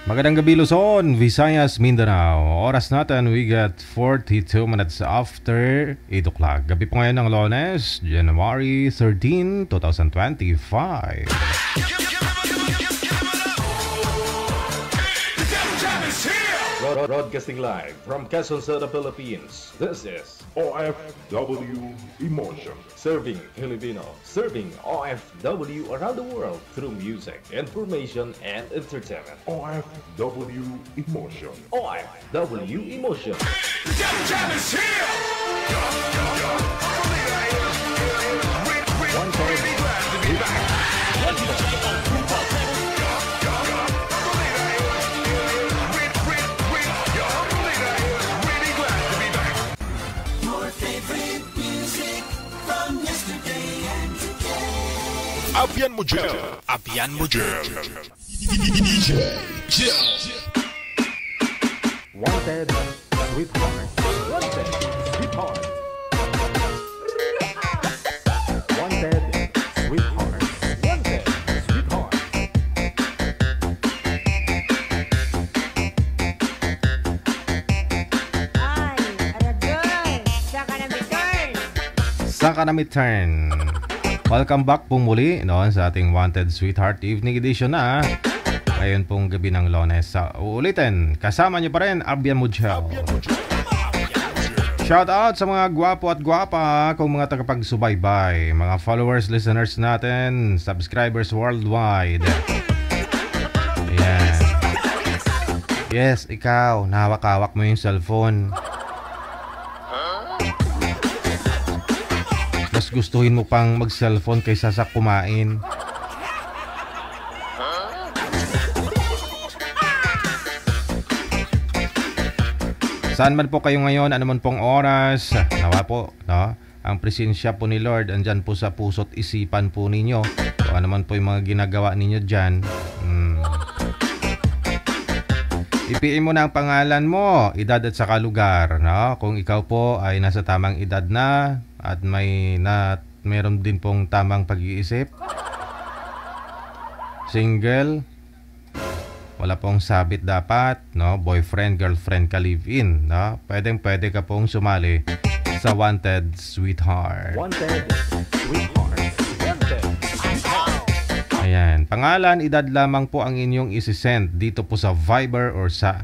Magandang gabi Luzon, Visayas, Mindanao. Oras natin, we got 42 minutes after 8 o'clock. Gabi po ngayon ng Lunes, January 13, 2025. Broadcasting live from Quezon City, Philippines. This is OFW Emotion. Serving Filipino, serving OFW around the world through music, information, and entertainment. OFW Emotion. OFW Emotion. Abian mo dyan. Abian mo dyan. DJ Jill. Wanted Sweetheart. Wanted Sweetheart. Wanted Sweetheart. Wanted Sweetheart. Ay, Aragay! Saka na return! Saka na turn. Welcome back po muli sa ating Wanted Sweetheart Evening Edition na. Ngayon pong gabi ng Lunes. Uulitin, kasama niyo pa rin, Abian Mujel. Shout out sa mga gwapo at gwapa kung mga tagapagsubaybay, mga followers, listeners natin, subscribers worldwide. Ayan. Yes, ikaw, nahawak-hawak mo yung cellphone. Mas gustuhin mo pang mag-cellphone kaysa sa kumain. Saan man po kayo ngayon, ano man pong oras, nawa po, no? Ang presensya po ni Lord andyan po sa puso't isipan po ninyo. Kung ano man po yung mga ginagawa ninyo dyan. I-PM mo na ang pangalan mo, edad at saka lugar, no? Kung ikaw po ay nasa tamang edad na at meron din pong tamang pag-iisip. Single, wala pong sabit dapat, no? Boyfriend, girlfriend ka live-in, no? Pwede ka pong sumali sa Wanted Sweetheart. Wanted Sweetheart. Wanted Sweetheart. Ayan, pangalan, edad lamang po ang inyong isisend dito po sa Viber or sa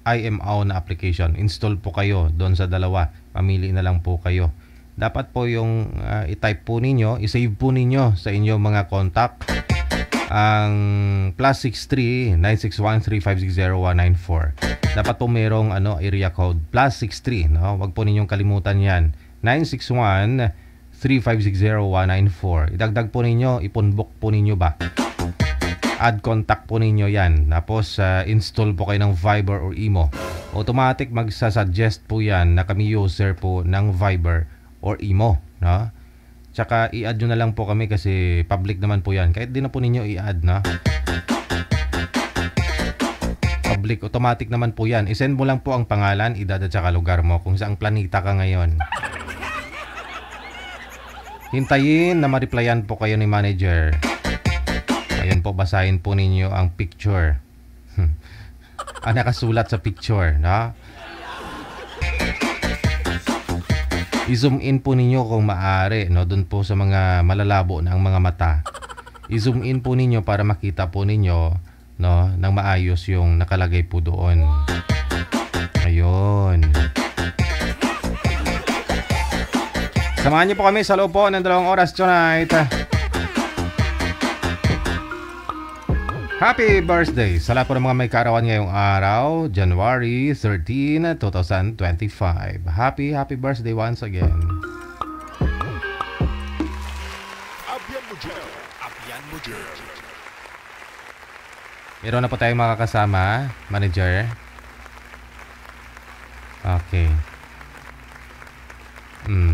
IMO na application. Install po kayo doon sa dalawa. Pamili na lang po kayo. Dapat po yung i-type po ninyo, i-save po ninyo sa inyong mga contact ang +63 961-3560194. Dapat po merong area code +63, no? Huwag po ninyong kalimutan 'yan. 961-3560194. Idagdag po ninyo, ipunbook po ninyo ba? Add contact po ninyo 'yan. Tapos install po kayo ng Viber or Imo. Automatic magsasuggest po 'yan na kami user po ng Viber or Imo, no? Tsaka i-add nyo na lang po kami kasi public naman po yan. Kahit di na po ninyo i-add, no? Public, automatic naman po yan. I-send mo lang po ang pangalan, edad at saka lugar mo kung saang planeta ka ngayon. Hintayin na ma-replyan po kayo ni manager. Ayun po, basahin po ninyo ang picture. Nakasulat sa picture, no? I-zoom in po ninyo kung maaari, no? Doon po sa mga malalabo na ang mga mata. I-zoom in po ninyo para makita po ninyo, no, nang maayos yung nakalagay po doon. Ayun. Samahan niyo po kami sa loob po ng 2 oras tonight. Happy birthday sa lahat po ng mga may kaarawan ngayong araw, January 13, 2025. Happy birthday once again. Abian mo dyan. Abian mo dyan. Meron na po tayong makakasama, manager. Okay.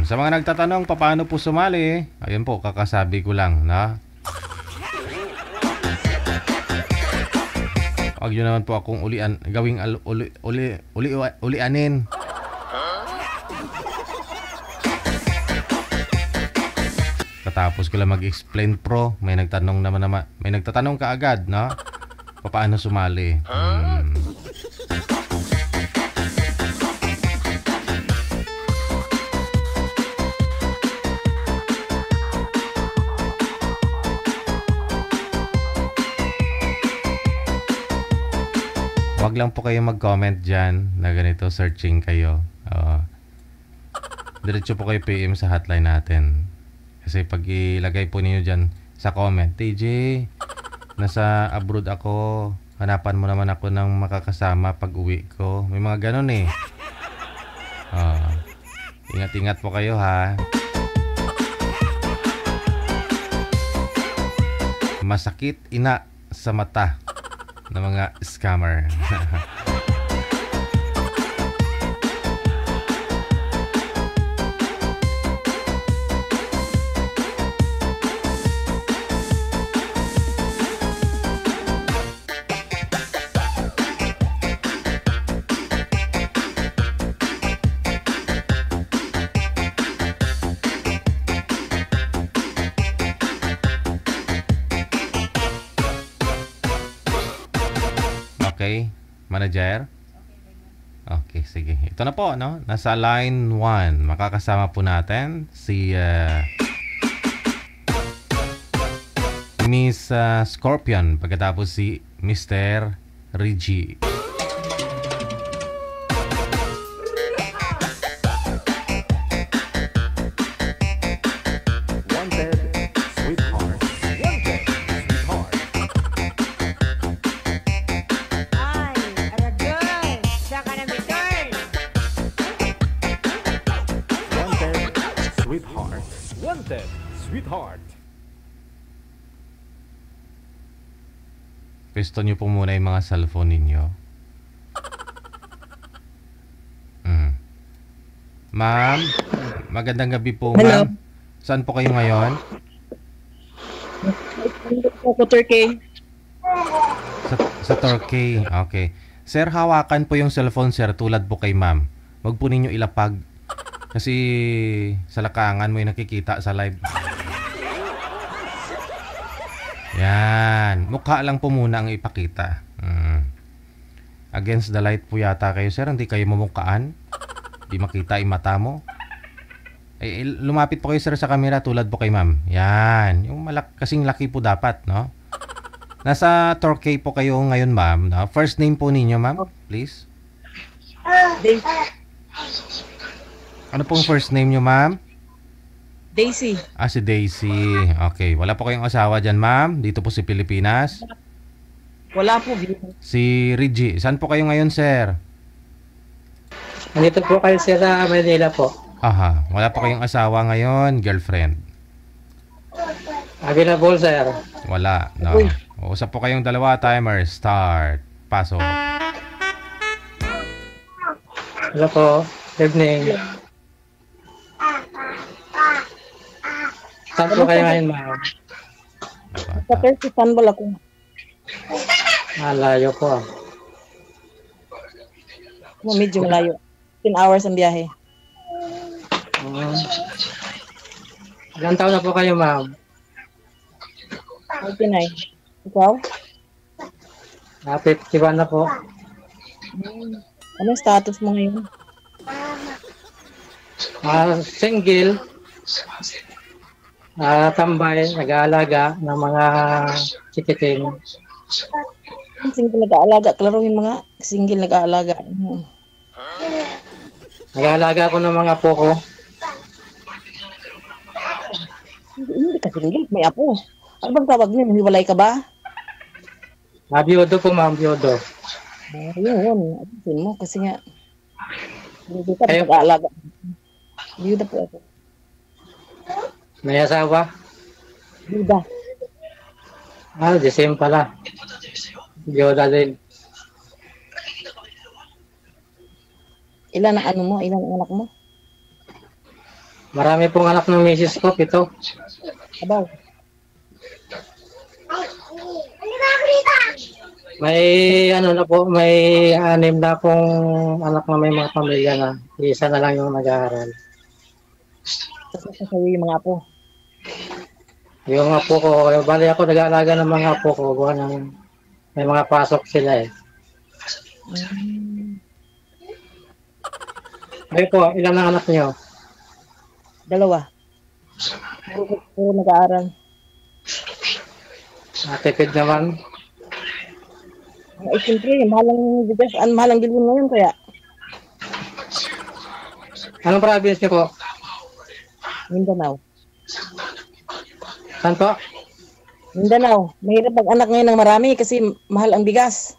Sa mga nagtatanong paano po sumali, ayun po, kakasabi ko lang, na wag yun naman po akong ulianin. Katapos ko lang mag-explain may nagtatanong ka agad, no? Paano sumali? Wag lang po kayo mag-comment dyan na ganito, searching kayo. Diretso po kayo PM sa hotline natin. Kasi pag ilagay po niyo dyan sa comment, TJ, nasa abroad ako, hanapan mo naman ako ng makakasama pag uwi ko. May mga ganun eh. Ingat-ingat po kayo ha. Masakit ina sa mata ng mga scammer. Okay, manager? Okay, sige. Ito na po, no? Nasa line 1. Makakasama po natin si Miss Scorpion. Pagkatapos si Mr. Reggie. Wanted, sweetheart. Wanted, sweetheart. Ay, aragay. Saan ka na may turn? Wanted, sweetheart. Wanted, sweetheart. Pwesto nyo po muna yung mga cellphone ninyo. Ma'am, magandang gabi po, Hello. ma'am. Saan po kayo ngayon? Ako, Turkey. Sa Turkey. Okay. Sir, hawakan po yung cellphone, sir, tulad po kay ma'am. Huwag po ninyo ilapag. Kasi sa lakangan mo yung nakikita sa live. Yan. Mukha lang po muna ang ipakita. Against the light po yata kayo, sir. Hindi kayo mamukhaan. Hindi makita yung mata mo. Lumapit po kayo, sir, sa camera tulad po kay ma'am. Yan. Yung kasing laki po dapat, no? Nasa Turkey po kayo ngayon, ma'am. No? First name po ninyo, ma'am, please. Ano pong first name nyo, ma'am? Daisy. Si Daisy. Okay. Wala po kayong asawa dyan, ma'am? Dito po sa Pilipinas? Wala po. Si Reggie. Saan po kayo ngayon, sir? Nandito po kayo sa Manila po. Aha. Wala po kayong asawa ngayon, girlfriend? Available, sir. Wala. No. Usap po kayong dalawa. Timer. Start. Pasok. Hello po. Good evening. Saan po kayo ngayon, ma'am? Sa Istanbul ako. Malayo po. Medyo malayo. 10 hours ang biyahe. Ilang taon na po kayo, ma'am? 49. Ikaw? 51 na po. Anong status mo ngayon? Single. Tambay, nag-aalaga ng mga chikiting. Single nag-aalaga. Klaruhin mga single nag-aalaga. Nag-aalaga ako ng mga apo ko. Hindi ka single. May apo. Ano bang tawag niyo? Hiwalay ka ba? Biyudo po, ma'am, biyudo. Yun. Abusin mo kasi nga. Hindi ka Kayo- nag-aalaga. Biyuda po ako. May asawa? Biyuda. The same pala. Biyuda din. Ilan ang ano mo? Ilan ang anak mo? Marami pong anak ng misis ko, 7. Abaw. May na po, may 6 na pong anak na may mga pamilya na. Isa na lang yung nag-aaral. Tapos nasasawi yung mga apo. Yung apo ko, bali ako nag-aalaga ng mga apo ko, buwan ng May mga pasok sila eh. Kayo po, ilan ang anak niyo? 2. Puro nag-aaral. Tipid naman. Siyempre, mahalang bigas, mahalang bilhin ngayon kaya. Anong province niyo po? Mindanao. Saan po? Mindanao. Mahirap mag-anak ngayon ng marami kasi mahal ang bigas.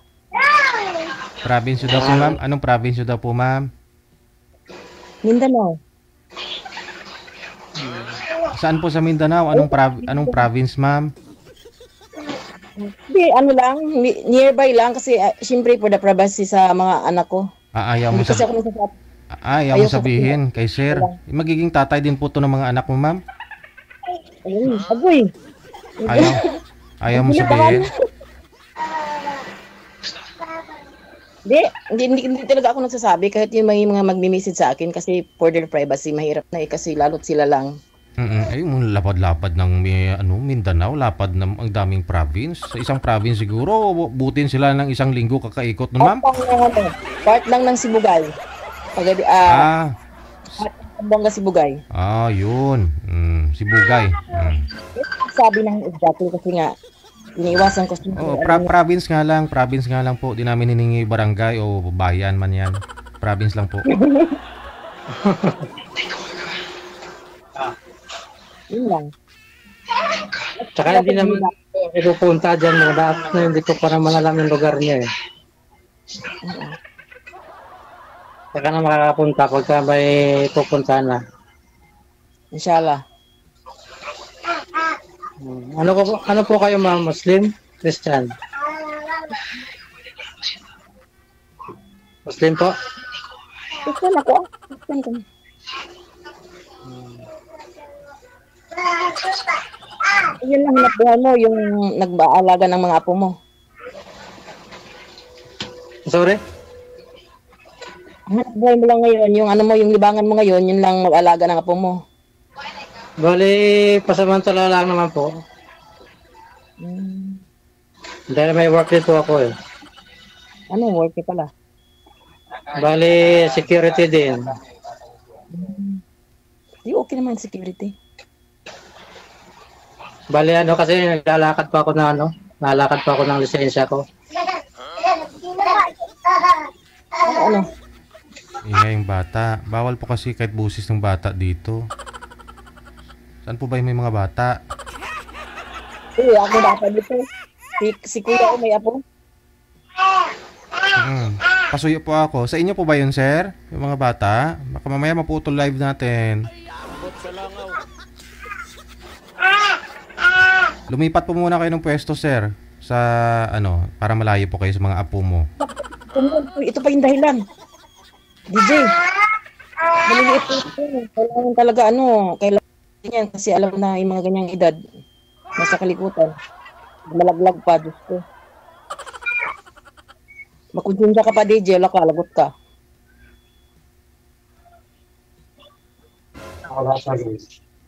Province daw po, ma'am? Anong province daw po, ma'am? Mindanao. Saan po sa Mindanao? Anong province, ma'am? Hindi, lang, nearby lang kasi siyempre for the privacy sa mga anak ko. Ayaw mo Hindi kasi sa... ako nagsasabi. Ayaw mo sabihin kay sir. Magiging tatay din po to ng mga anak mo, ma'am? Ayun, agoy. Ayaw mo sabihin? Hindi talaga ako nagsasabi kahit yung may mga magme-message sa akin kasi for their privacy, mahirap na kasi lalo't sila lang. Ay, lapad-lapad ng Mindanao, lapad ng ang daming province. Sa isang province siguro, butin sila ng isang linggo kakaikot nun, ma'am? Part lang ng Sibugay. Bongga Sibugay. Yun. Sibugay. Sabi ng exactly kasi nga, iniiwasan ko. Province nga lang po. Di namin hiningi barangay o bayan man yan. Province lang po. Yun lang. Tsaka hindi naman ipupunta dyan mo. Dapat na hindi ko para malalam yung lugar niya eh. Tsaka na makakapunta pagka may pupunta na. Inshallah. Ano po kayo, ma'am? Muslim? Christian? Muslim po? Christian ako. Christian ko. Yun lang nabuhay mo, yung nag-aalaga ng mga apo mo. Sorry? Hanap buhay mo lang ngayon, yung yung libangan mo ngayon, yun lang mag-alaga ng apo mo. Bali, pasamantala lang naman po. Dahil may work dito ako eh. Anong work pala? Bali, security din. Di okay naman security. Bali, kasi naglalakad pa ako nalakad pa ako ng lisensya ko. Ano? Yung bata. Bawal po kasi kahit busis ng bata dito. Saan po ba yung may mga bata? Ako bata dito. Si kuya ko may apo. Pasuyo po ako. Sa inyo po ba yun, sir? Yung mga bata? Baka mamaya maputol live natin. Lumipat po muna kayo ng pwesto, sir. Sa para malayo po kayo sa mga apo mo. Ito pa yung dahilan. DJ. Maliliit po ito. Kailangan talaga kailangan yan kasi alam na yung mga ganyang edad. Nasa kalikutan. Malaglag pa, Diyos ko. Makunsensya ka pa, DJ. Lagot ka.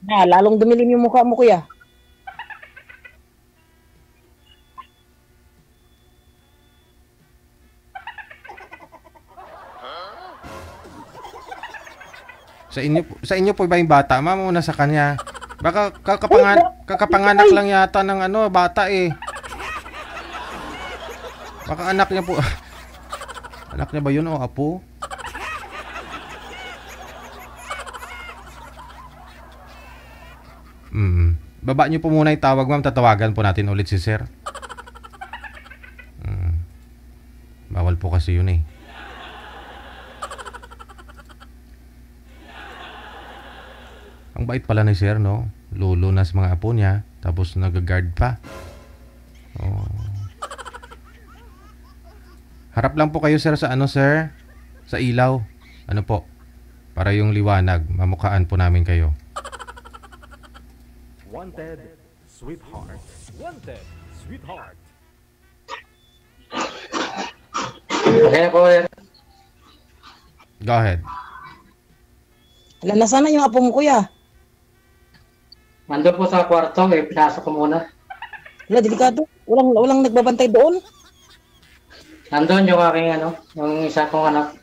Lalong dumilim yung mukha mo, kuya. Sa inyo po ba yung bata? Ma'am, muna sa kanya. Baka kakapanganak lang yata ng bata eh. Baka anak niya po. Anak niya ba yun o apo? Baba niyo po muna yung tawag, ma'am. Tatawagan po natin ulit si sir. Bawal po kasi yun eh. Ang bait pala ni sir, no? Lolo na sa mga apo niya. Tapos nag-guard pa. Harap lang po kayo, sir, sa sir? Sa ilaw. Ano po? Para yung liwanag. Mamukhaan po namin kayo. Wanted, sweetheart. Wanted, sweetheart. Okay po, Go ahead. Nasaan na yung apo mo, kuya? Nandun po sa kwarto, pinasok ko muna. Delikado. Walang nagbabantay doon. Nandun yung aking yung isa kong anak.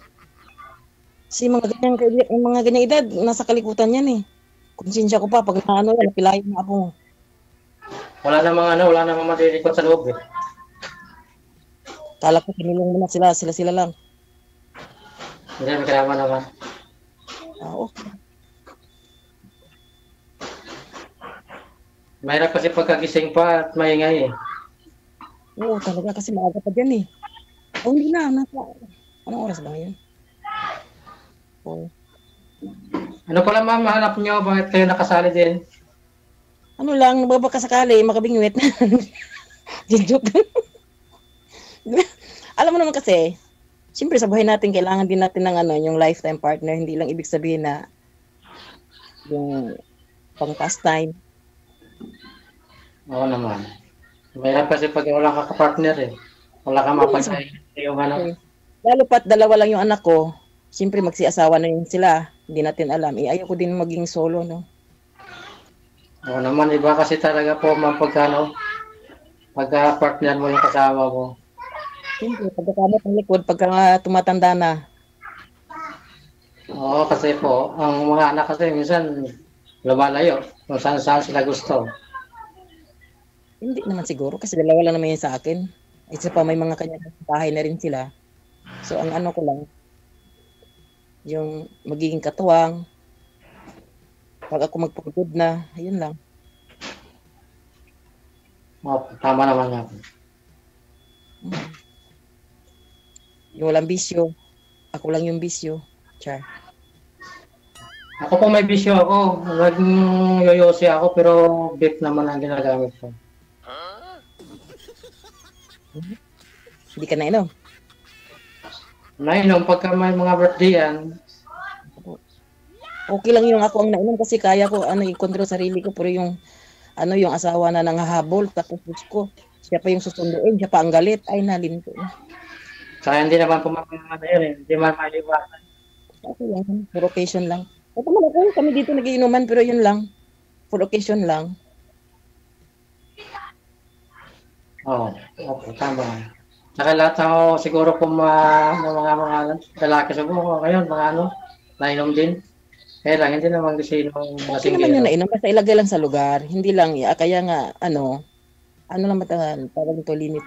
Si mga ganyang edad, nasa kalikutan yan eh. Konsensya ko pa, pag naano yan, napilayan na ako. Wala namang matilikot sa loob eh. Kala ko kinulong mo na sila lang. Hindi, may kailangan naman. Okay. Mahirap kasi pagkagising pa at maingay eh. Oo, talaga kasi maaga pa dyan eh. Oh, hindi na. Anong oras ba ngayon? Oh. Ano pala ma'am, hanap nyo? Bakit kayo nakasali din? Ano lang, baka sakali, makabingwit. Joke. Alam mo naman kasi, siyempre sa buhay natin, kailangan din natin ng yung lifetime partner. Hindi lang ibig sabihin na yung pang pastime. Oo naman. Mahirap kasi pag wala ka ka-partner eh. Wala ka mapagsayin yung Okay. Lalo pat dalawa lang yung anak ko, siyempre magsiasawa na yun sila. Hindi natin alam. Ayoko din maging solo, no? Oo naman, iba kasi talaga po ma'am pagka-partner mo yung kasama mo. Siyempre, pagkakamot ng likod, pagka tumatanda na, Oo, kasi po, ang mga anak kasi minsan lumalayo kung saan sila gusto. hindi naman siguro kasi dalawa lang naman yun sa akin. Isa pa may mga kanya bahay na rin sila. So ang ko lang, yung magiging katuwang, pag ako magpagod na, ayun lang. Oo, tama naman nga. Yung walang bisyo, ako lang yung bisyo. Char. Ako po may bisyo ako. Naging yoyosi ako pero vape naman ang ginagamit ko. Hindi ka nainom. Nainom pagka may mga birthday yan. Okay lang yung ako ang nainom kasi kaya ko i-control sarili ko pero yung yung asawa na nanghahabol tapos ko siya pa yung susunduin, siya pa ang galit ay nalinto. Kaya hindi naman pumapangano yun eh. Hindi man maiwasan. Okay lang, for occasion lang. Ito man ako, kami dito nagiinuman pero yun lang. For occasion lang. Oo, okay, tama. Saka lahat ako siguro po mga lalaki siguro ngayon, mga nainom din. Kaya lang, hindi naman kasi nung Okay naman yun nainom, basta ilagay lang sa lugar. Hindi lang, kaya nga, ano lang matagal, parang ito limit.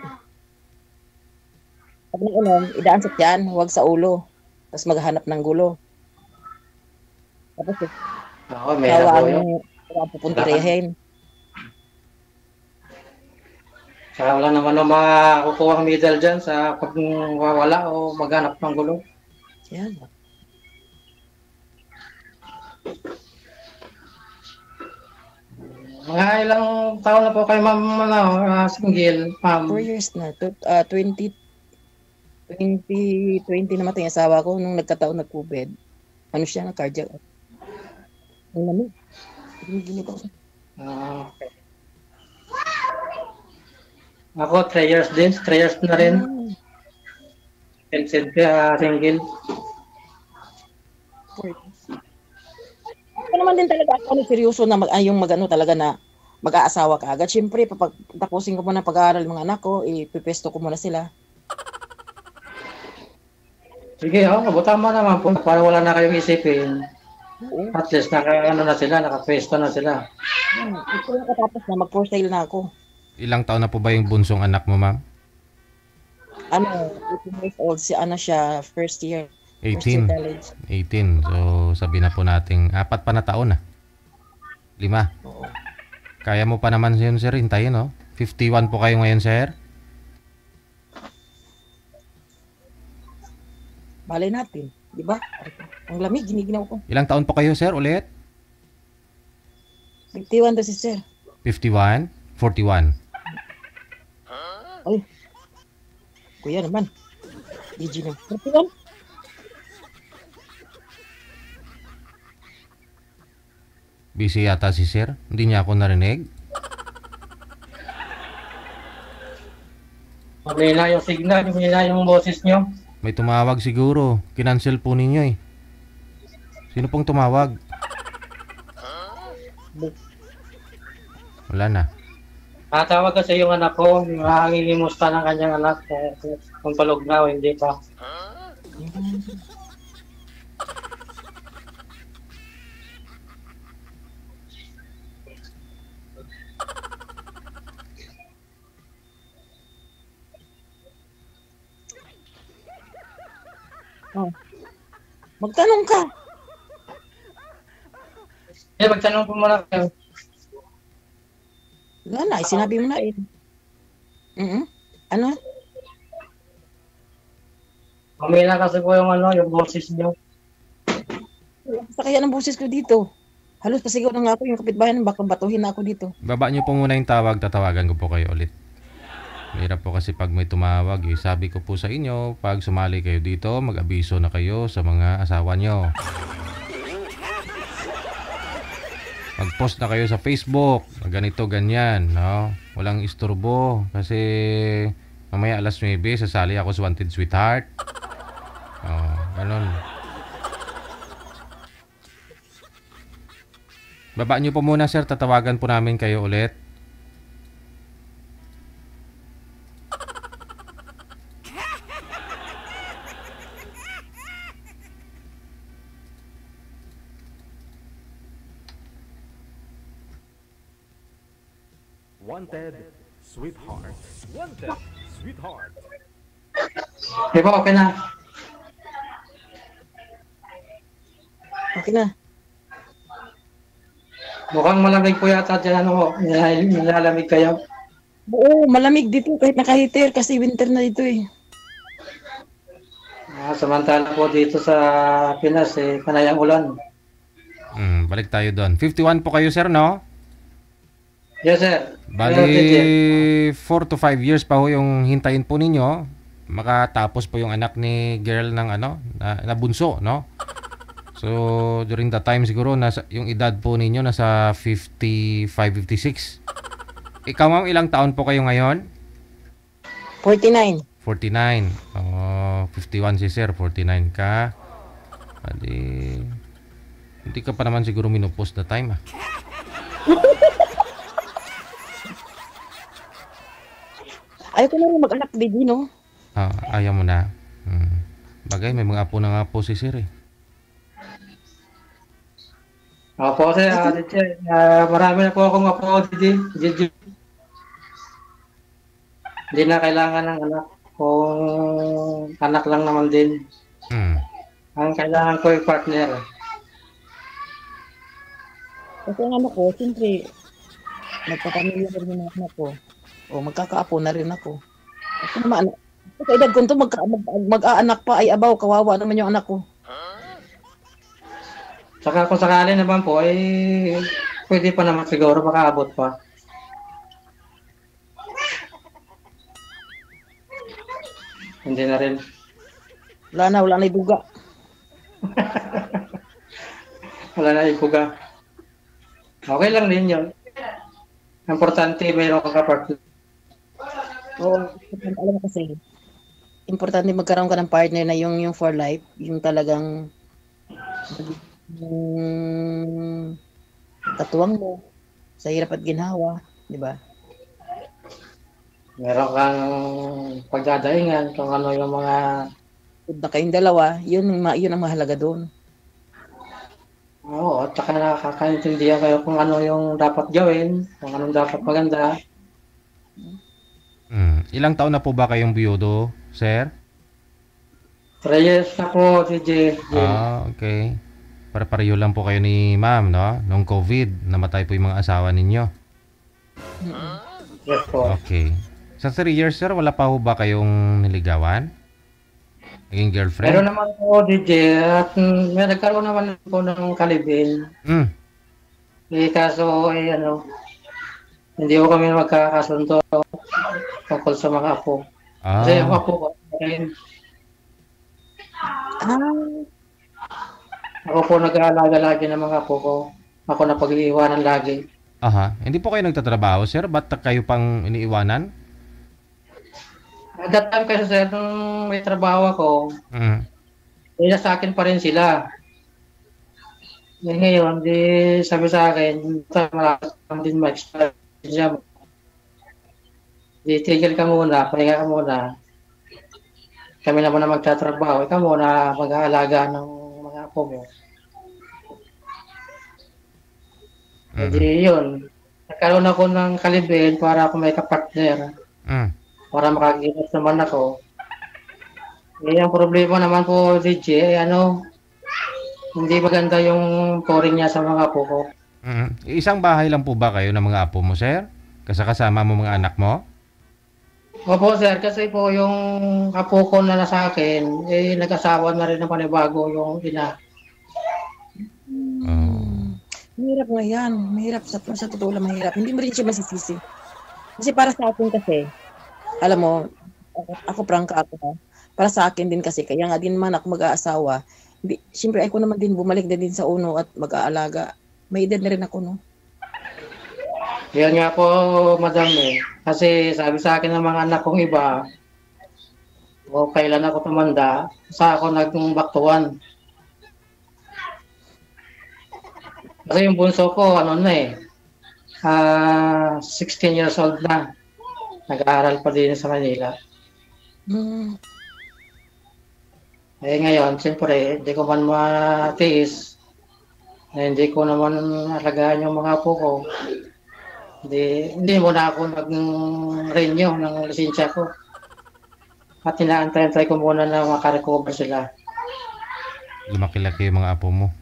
Pag nainom, idaan sa tiyan, huwag sa ulo. Tapos maghanap ng gulo. Tapos, Oo, may po yun. Ang pupuntirehin. Saka wala naman makukuha ang middle dyan sa pag wawala o maghanap ng gulo. Yan. Mga ilang taon na po kayo ma'am, single, ma'am? 4 years na. 2020 namatay ang asawa ko nung nagkataon na COVID. Ano siya, cardiac. Ang lamig. Okay. Ako, 3 years din. 3 years na rin. Single. Ako naman din talaga ako seryoso na talaga na mag-aasawa ka agad. Siyempre, tapusin ko muna pag-aaral ng mga anak ko, ipipesto ko muna sila. Sige, tama naman po. Para wala na kayong isipin. Oo. At least nakapwesto na sila. Ito na katapos na, mag-for sale na ako. Ilang taon na po ba yung bunsong anak mo, ma'am? 18 years old. Siya, first year. 18. 18. So, sabi na po nating 4 pa na taon na. 5. Oo. Kaya mo pa naman yun, sir, hintayin, no? 51 po kayo ngayon, sir. Malay natin. Di ba? Ang lamig, giniginaw ko. Ilang taon po kayo, sir, ulit? 51 to si sir. 51? 41? Ay. Kuya naman. DG na. 41? Busy yata si sir. Hindi niya ako narinig. Mahina yung signal, mahina yung boses nyo. May tumawag siguro. Kinancel po ninyo eh. Sino pong tumawag? Wala na. Natawag kasi yung anak ko, nangingimusta ng kanyang anak. Kung palog na o hindi pa. Oh. Magtanong ka. Magtanong po muna kayo. Wala na, sinabi mo na eh. Ano? Mamila kasi po yung yung boses niyo. Sa kaya ng boses ko dito. Halos pasigaw na nga ako yung kapitbahay, baka batuhin na ako dito. Baba nyo po muna yung tawag, tatawagan ko po kayo ulit. Mahirap po kasi pag may tumawag, sabi ko po sa inyo, pag sumali kayo dito, mag-abiso na kayo sa mga asawa nyo. Mag-post na kayo sa Facebook, ganito, ganyan, no? Walang isturbo, kasi mamaya alas 9, sasali ako sa Wanted Sweetheart. Oh, ganun. Baba nyo po muna, sir, tatawagan po namin kayo ulit. Wanted Sweetheart. Wanted Sweetheart. Di ba, okay na? Okay na. Mukhang malamig po yata dyan, nilalamig kayo. Oo, malamig dito kahit naka-heater kasi winter na dito eh. Samantala po dito sa Pinas, panayang ulan. Balik tayo doon. 51 po kayo, sir, no? Yes, sir. Bali, 4 to 5 years pa ho yung hintayin po ninyo. Makatapos po yung anak ni girl ng na bunso, no? So, during that time siguro, yung edad po ninyo nasa 55, 56. Ikaw, ma'am, ilang taon po kayo ngayon? 49. 49. 51 si sir, 49 ka. Bali, hindi ka pa naman siguro minupos na time, ah. Ayaw ko na rin mag-anak, baby, no? Ayaw mo na. Bagay, may mga apo na nga po si sir, eh. Opo, sir. Marami na po akong apo, DJ. Hindi na kailangan ng anak. Kung anak lang naman din. Ang kailangan ko ay partner. Kasi ang anak ko, siyempre, nagpapamilya na rin yung anak ko. O magkakaapo na rin ako. Kasi naman, sa edad ko ito, mag-aanak pa, ay abaw, kawawa naman yung anak ko. Saka kung sakali naman po, pwede pa naman siguro makaabot pa. Hindi na rin. Wala na ibuga. Wala na ibuga. Okay lang din yun. Importante, mayroon kang kapartner. Oo, alam mo kasi, importante magkaroon ka ng partner na yung for life, yung talagang katuwang mo sa hirap at ginhawa, di ba? Meron kang pagdadaingan kung ano yung mga... Kung na kayong dalawa, yun ang mahalaga doon. Oo, at saka nakakaintindihan kayo kung ano yung dapat gawin, kung anong dapat maganda. Ilang taon na po ba kayong biyudo, sir? 3 years na po, DJ. Okay. Pareho lang po kayo ni ma'am, no? Nung COVID, namatay po yung mga asawa ninyo. Yes po. Okay. Sa 3 years, sir, wala pa po ba kayong niligawan? Naging girlfriend? Meron naman po, DJ, at may nagkaroon naman po ng kalibin. Kaso, hindi ko kami magkakasundo tungkol sa mga apo. Kasi yung apo ko, ako po nag-aalaga lagi ng mga apo ko. Ako na pag-iiwanan lagi. Hindi po kayo nagtatrabaho, sir? Ba't kayo pang iniiwanan? At that time kasi, sir, nung may trabaho ako, sa akin pa rin sila. Ngayon, sabi sa akin, malakas din ma-experience. Tigil ka muna, pahinga ka muna. Kami naman na magtatrabaho, ikaw muna mag-aalaga ng mga apo mo. Hindi yun. Nagkaroon ako ng kalibin para ako may kapartner. Para makagilas naman ako. Eh, ang problema naman po, DJ, hindi maganda yung pouring niya sa mga apo ko. Isang bahay lang po ba kayo ng mga apo mo, sir? Kasama mo mga anak mo? Opo, sir, kasi po yung apo ko na nasa akin, nag-asawa na rin ng panibago yung ina. Mahirap nga yan. Mahirap. Sa totoo lang mahirap. Hindi mo rin siya masisisi. Kasi para sa akin kasi, alam mo, ako prangka ako ha. Para sa akin din kasi, kaya nga din man ako mag-aasawa, siyempre ako naman din bumalik na din sa uno at mag-aalaga. May edad na rin ako, no? Yan nga po, madam eh. Kasi sabi sa akin ng mga anak kong iba, o kailan ako tumanda, sa ako nag-baktuan. Kasi yung bunso ko, 16 years old na. Nag-aaral pa din sa Manila. Eh ngayon, siyempre, hindi ko man matiis. Hindi ko naman alagaan yung mga apo ko. Hindi muna ako nag-renew ng lisensya ko. At inaantay ko muna na makarecover sila. Lumaki-laki yung mga apo mo.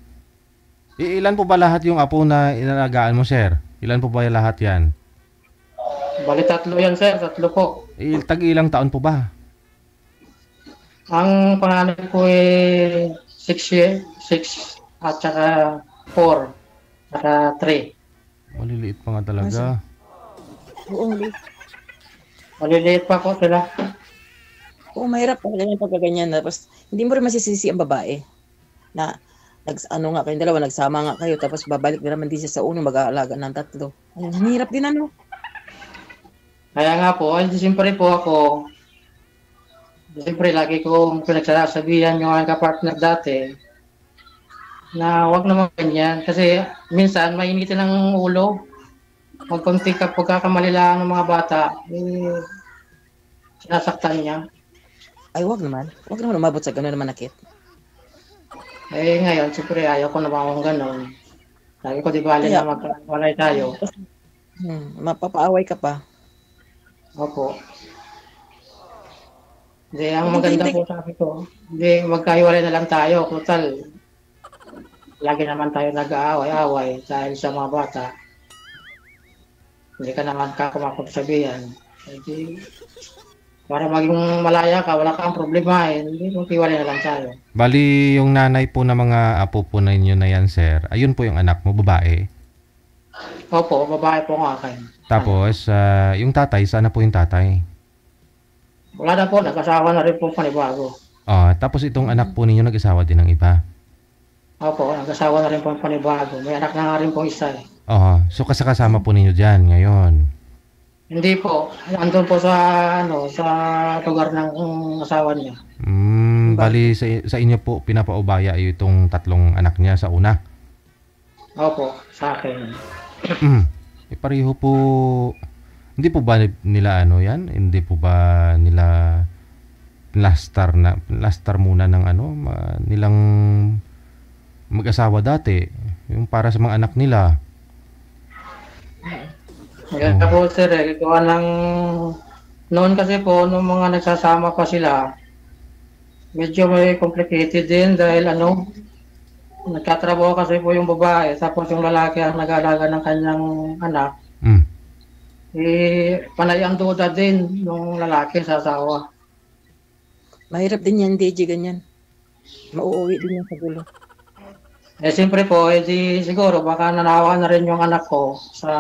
Ilan po ba lahat yung apo na inalagaan mo, sir? Ilan po ba lahat yan? Bali 3 yan, sir. 3 po. Tag-ilang taon po ba? Ang panganay ko 6 at saka 4 saka 3. Maliliit pa nga talaga. Oo, Maliliit pa po sila. Oo, mahirap pa ganyan pagkaganyan. Tapos, hindi mo rin masisisi ang babae na kayong dalawa, nagsama nga kayo, tapos babalik na naman din siya sa uno, mag-aalaga ng 3. Ang hirap din, Kaya nga po, siyempre po ako, siyempre lagi kong pinagsasabihan yung aking kapartner dati, na wag naman ganyan, kasi minsan mainitin ang ulo, magkunti ka pagkakamali lang ng mga bata, sinasaktan niya. Ay, wag naman umabot sa gano'n naman nakit. Ngayon, siyempre, ayaw ko naman akong gano'n. Sabi ko, di bali na magkawalay tayo. Mapapaaway ka pa. Opo. Hindi, ang maganda po sabi ko, hindi, magkahiwalay na lang tayo. Total, lagi naman tayo nag-aaway-aaway dahil sa mga bata. Hindi ka naman kakumapagsabihan. Hindi, para maging malaya ka, wala kang problema hindi, magkiwalay na lang tayo. Bali, yung nanay po ng mga apo po na inyo na yan, sir, ayun po yung anak mo, babae? Opo, babae po nga akin. Tapos, yung tatay, sana po yung tatay? Wala na po, nag-asawa na rin po panibago. Tapos itong anak po ninyo, nag-asawa din ng iba? Opo, nag-asawa na rin po panibago. May anak na nga rin po isa So kasama po ninyo dyan ngayon? Hindi po. Andun po sa lugar ng asawa niya. Bali sa inyo po pinapaubaya itong 3 anak niya sa una? Opo, sa akin. Pareho po. Hindi po ba nila yan? Hindi po ba nila lastar muna ng nilang mag-asawa dati? Yung para sa mga anak nila. Kaya po sir, gawa ng noon kasi po, nung mga nagsasama pa sila, medyo may complicated din dahil nagtatrabaho kasi po yung babae, tapos yung lalaki ang nag-aalaga ng kanyang anak. Panay ang duda din ng lalaki sa asawa. Mahirap din yan, DJ, ganyan. Mauuwi din yan sa gulo. Siyempre po, siguro baka nanawa na rin yung anak ko sa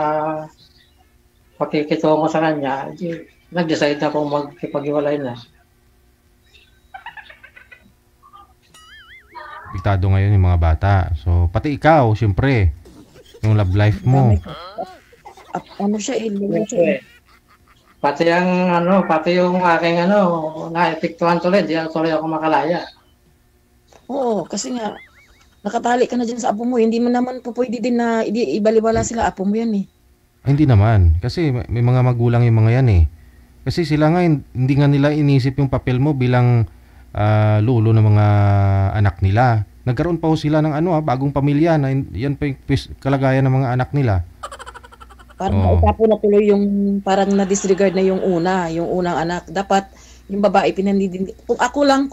pakikitungo sa kanya, nag-decide na kung magkipag-iwalay na. Piktado ngayon yung mga bata. So, pati ikaw, siyempre, yung love life mo. Pati yung aking naepektuhan tuloy, di tuloy ako makalaya. Oo, kasi nga, nakatali ka na dyan sa apo mo, hindi mo naman po pwede din na ibaliwala sila, apo mo yan eh. Hindi naman. Kasi may mga magulang yung mga yan eh. Kasi sila nga hindi nga nila inisip yung papel mo bilang lolo ng mga anak nila. Nagkaroon pa ho sila ng bagong pamilya na yan pa yung kalagayan ng mga anak nila. Parang Oo. naitapo na tuloy yung parang na-disregard na yung unang anak. Dapat yung babae pinandidinig. Kung ako lang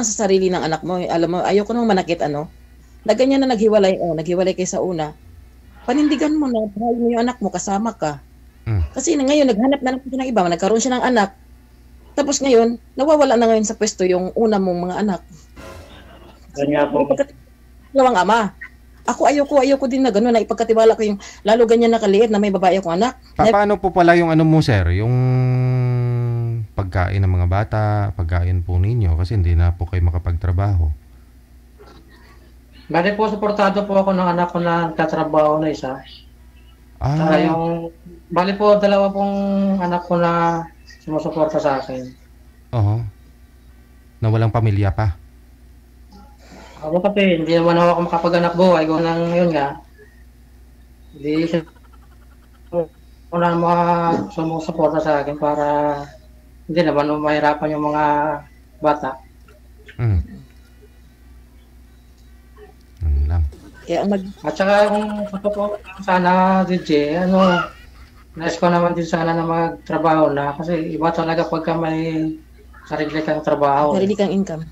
sa sarili ng anak mo, alam mo, ayoko nang manakit na ganyan na naghiwalay kayo sa una. Panindigan mo na, buhay mo yung anak mo, kasama ka. Kasi ngayon, naghanap na lang siya ng iba, nagkaroon siya ng anak. Tapos ngayon, nawawala na ngayon sa pwesto yung una mong mga anak. Yan nga po. Dalawang ama. Ako ayoko din na gano'n, na ipagkatiwala ko yung, lalo ganyan nakaliit na may babae akong anak. Paano po pala yung mo, sir? Yung pagkain ng mga bata, pagkain po ninyo, kasi hindi na po kayo makapagtrabaho. Bali po, suportado po ako ng anak ko na nagtatrabaho na isa. Saka bali po, dalawa pong anak ko na sumusuporta sa akin. Oo. Na walang pamilya pa. Ako kasi, hindi naman ako makapag-anak buhay. Kung nang yun nga, hindi siya wala mga sumusuporta sa akin para hindi naman mahirapan yung mga bata. Lang. Kaya At saka yung totoo sana, DJ, nais ko naman din sana na magtrabaho na kasi iba talaga pagka may sarili kang trabaho. sarili kang income.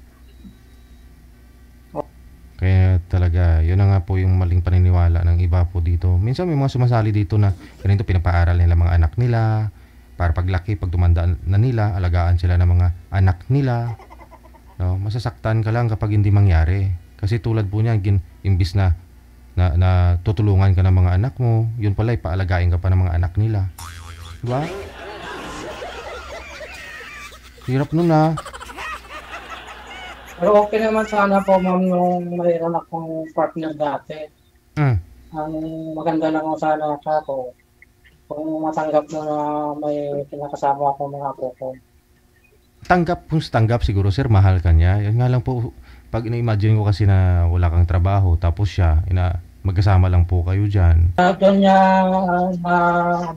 Kaya talaga, yun na nga po yung maling paniniwala ng iba po dito. Minsan may mga sumasali dito na ganito pinapaaral nila mga anak nila para paglaki, pag tumanda na nila, alagaan sila ng mga anak nila. No, masasaktan ka lang kapag hindi mangyari. Kasi tulad po niya, imbis na tutulungan ka ng mga anak mo, yun pala ipaalagaan ka pa ng mga anak nila. Diba? Hirap nun Pero okay naman sana po, ma'am, yung mayroon akong partner dati. Ang maganda lang sana ako, kung matanggap mo na may kinakasama ako mga apo ko. Tanggap siguro, sir, mahal ka niya. Yan nga lang po, pag ina-imagine ko kasi na wala kang trabaho, tapos siya, magkasama lang po kayo dyan. Doon niya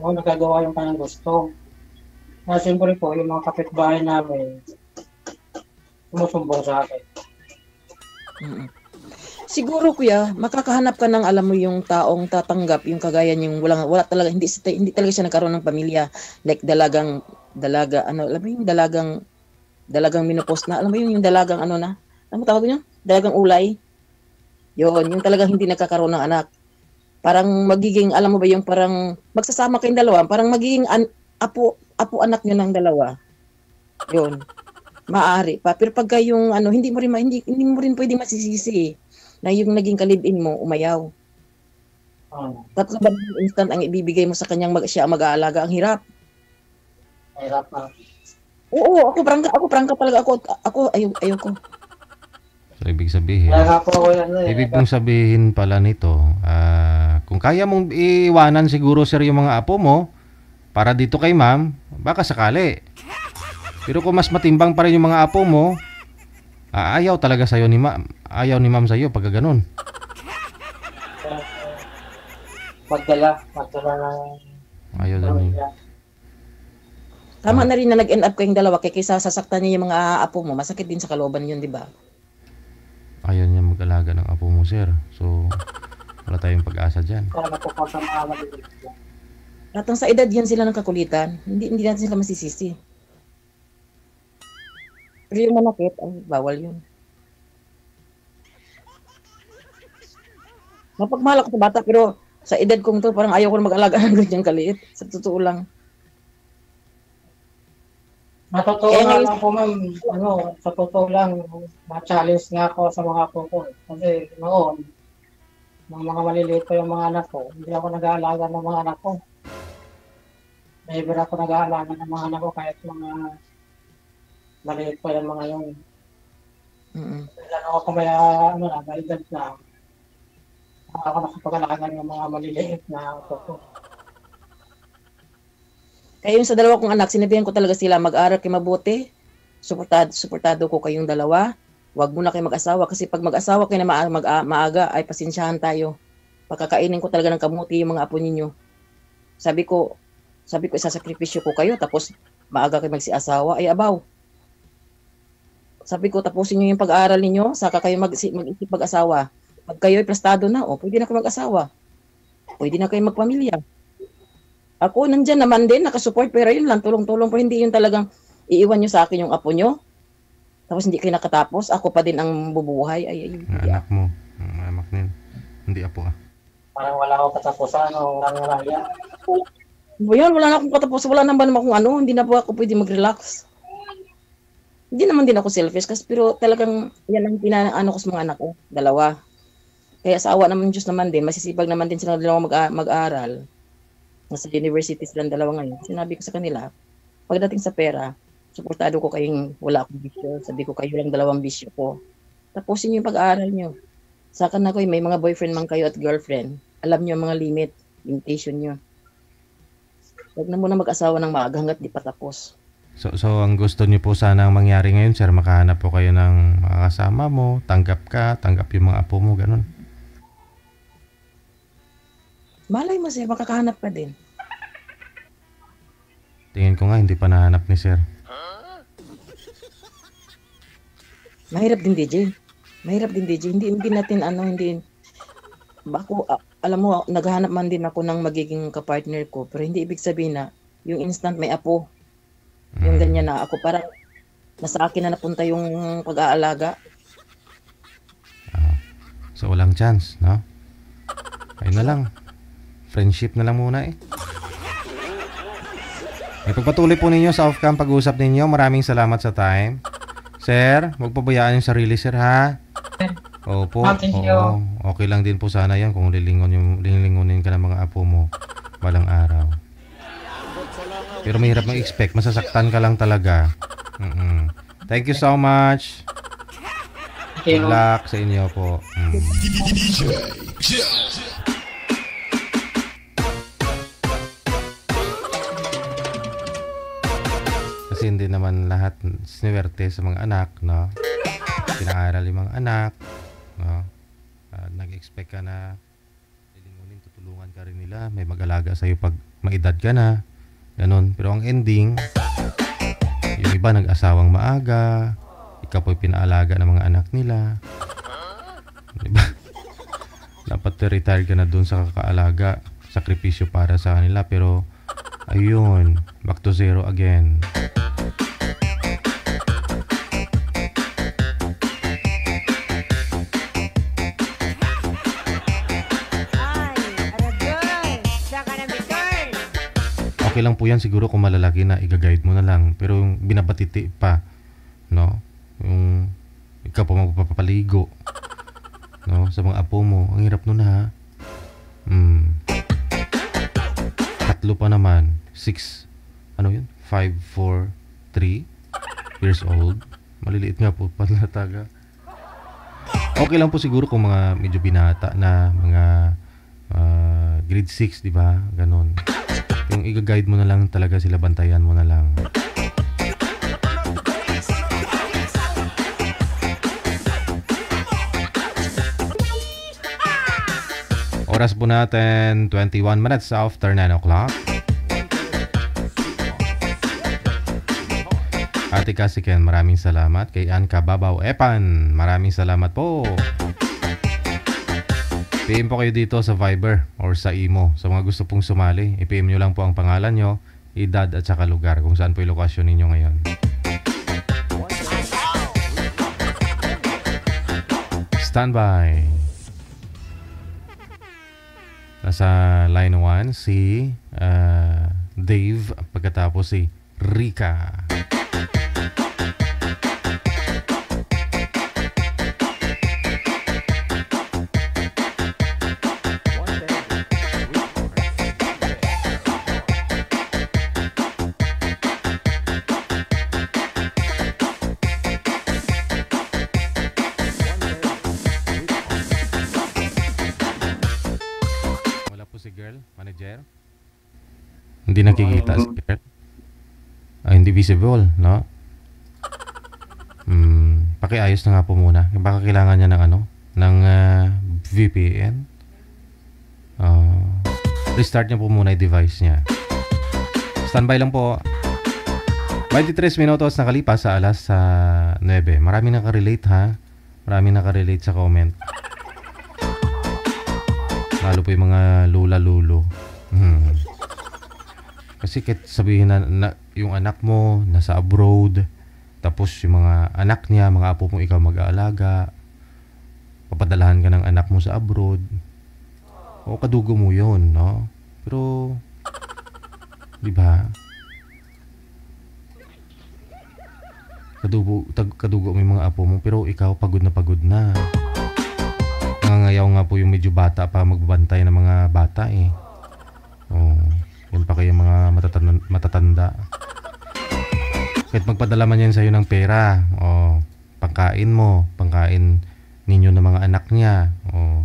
nagagawa yung kanyang gusto. Siyempre po, yung mga kapitbahay namin, sumusumbong sa akin. Siguro kuya, makakahanap ka ng alam mo yung taong tatanggap yung kagaya niyang wala talaga hindi talaga siya nagkaroon ng pamilya, like dalaga, alam mo yung dalagang menopause na, alam mo yung dalagang ano mo tawag niyo? Dalagang ulay. Yun, yung talagang hindi nagkakaroon ng anak. Parang magiging, alam mo ba yung parang magsasama kayong dalawa, parang magiging apo anak niyo ng dalawa. Yun. Maaari pa. Pero pagka yung hindi mo rin pwedeng masisisi na yung naging kalibin mo umayaw. Tatlo ba instant ang ibibigay mo sa kanyang siya mag-aalaga, ang hirap. Hirap na. Oo, ako prangka talaga ako ayoko. So, ibig sabihin, ibig mong sabihin pala nito, kung kaya mong iwanan siguro, sir, yung mga apo mo, para dito kay ma'am, baka sakali. Pero kung mas matimbang pa rin yung mga apo mo, ayaw talaga sa'yo ni ma'am. Ayaw ni ma'am sa'yo pagka ganun. Magdala ng Ayaw lang. Tama na rin na nag-end up kayong dalawa kaysa sasaktan niya yung mga apo mo. Masakit din sa kalooban yun, di ba? Ayaw niya mag-alaga ng apo mo, sir. So, wala tayong pag-asa dyan. At sa edad yan sila ng kakulitan. Hindi natin sila masisisi. Pero yung manakit, bawal yun. Mapagmahal ako sa bata, pero sa edad kong to, parang ayaw ko na mag-alaga ng ganyang kaliit. Sa totoo lang. Matotoo lang ako, ma'am. Sa totoo lang, na-challenge nga ako sa mga apo ko. Kasi noon, nung mga maliliit pa yung mga anak ko, hindi ako nag-aalaga ng mga anak ko. Never ako nag-aalaga ng mga anak ko kahit mga maliit pa yung mga yun. Lalo ako may edad na ako nakapag-alaga ng mga maliliit na apo ko. Kaya yung sa dalawa kong anak, sinabihan ko talaga sila mag-aral kayo mabuti. Suportado ko kayong dalawa. Huwag muna kayo mag-asawa kasi pag mag-asawa kayo na maaga ay pasensyahan tayo. Pagkakainin ko talaga ng kamuti yung mga apo ninyo. Sabi ko isasakripisyo ko kayo tapos maaga kayo magsiasawa. Ay, abaw. Sabi ko, tapusin nyo yung pag-aaral ninyo, saka kayo mag-isip mag-asawa. Pag kayo ay prestado na, pwede na kayo mag-asawa. Pwede na kayo magpamilya. Ako, nandyan naman din, nakasupport, pero yun lang, tulong-tulong po. Hindi yun talagang iiwan nyo sa akin yung apo nyo. Tapos hindi kayo nakatapos, ako pa din ang bubuhay. Ay, Ang anak mo. Ang anak niya. Hindi apo ah. Parang wala akong katapusan o wala yan. Yan, wala na akong katapusan, wala naman akong ano, hindi na po ako pwede mag-relax. Hindi naman din ako selfish, kasi pero talagang yan ang pinaano ko sa mga anak ko, dalawa. Kaya sa awa naman Diyos naman din, masisipag naman din sila dalawa mag-aaral. Nasa university silang dalawa ngayon. Sinabi ko sa kanila, pagdating sa pera, suportado ko kayong wala akong bisyo. Sabi ko kayo lang dalawang bisyo ko. Tapusin niyo yung pag-aaral niyo. Saka na ko, may mga boyfriend man kayo at girlfriend. Alam niyo ang mga limitation niyo. Huwag na muna mag-asawa ng maaga hanggat di pa tapos. So ang gusto niyo po sana ang mangyari ngayon, sir, makahanap po kayo ng mga kasama mo, tanggap yung mga apo mo, ganun. Malay mo sir, makakahanap ka din. Tingin ko nga, hindi pa nahanap ni sir. Mahirap din DJ. Hindi natin bako, alam mo, naghahanap man din ako ng magiging kapartner ko, pero hindi ibig sabihin na yung instant may apo. Yung ganyan na ako, parang nasa akin na napunta yung pag-aalaga. So walang chance, no? Ayun na lang. Friendship na lang muna eh. Ipagpatuloy po ninyo sa off-cam pag-uusap ninyo. Maraming salamat sa time. Sir, huwag pabayaan yung sarili, sir, ha? Opo. Thank you. Oo. Okay lang din po sana yan kung lilingonin ka ng mga apo mo balang araw. Pero mahirap mag-expect. Masasaktan ka lang talaga. Thank you so much. Good luck sa inyo po. DJ Jel. Kasi hindi naman lahat sinuwerte sa mga anak, no? Pinaaral yung mga anak, no? Nag-expect ka na lilingunin, tutulungan ka rin nila, may mag-alaga sa'yo pag maedad ka na, ganun. Pero ang ending, yung iba nag-asawang maaga, ikaw po'y pinaalaga ng mga anak nila, diba? Dapat retire ka na dun sa kakaalaga, sakripisyo para sa kanila, pero ayun, back to zero again. Okay lang po yan siguro kung malalaki na, i-guide mo na lang. Pero yung binabatiti pa, no? Yung ikaw pa magpapaligo, no? Sa mga apo mo, ang hirap nun ha. Tatlo pa naman, 5, 4, 3 years old. Maliliit nga po pala taga. Okay lang po siguro kung mga medyo binata na, mga grade 6, di ba? Ganon. Yung i-guide mo na lang talaga sila, bantayan mo na lang. Oras po natin 21 minutes after 9 o'clock. Ate Kasiken, maraming salamat. Kay Ann Kababaw Epan, maraming salamat po. PM po kayo dito sa Viber or sa Imo. Sa mga gusto pong sumali, i-PM nyo lang po ang pangalan nyo, edad at saka lugar kung saan po yung lokasyon ninyo ngayon. Standby. Nasa line 1 si Dave, pagkatapos si Rika. Hindi nakikita si girl. Hindi visible, no? Pakiayos na nga po muna. Baka kailangan niya ng VPN. Restart niya po muna yung device niya. Standby lang po. 23 minutos nakalipas sa alas 9. Marami nakarelate ha. Marami nakarelate sa comment. Lalo po yung mga lula-lulo. Kasi kahit sabihin na yung anak mo nasa abroad, tapos yung mga anak niya, mga apo mo ikaw mag-aalaga, papadalahan ka ng anak mo sa abroad, o kadugo mo yun, no? Pero, di ba? Kadugo mo yung mga apo mo, pero ikaw pagod na pagod na. Nangangayaw nga po yung medyo bata pa magbabantay ng mga bata eh. Oh, yan pa kayo mga matatanda. Kahit magpadala man yan sa'yo ng pera, oh, pangkain mo, pangkain ninyo ng mga anak niya, oh.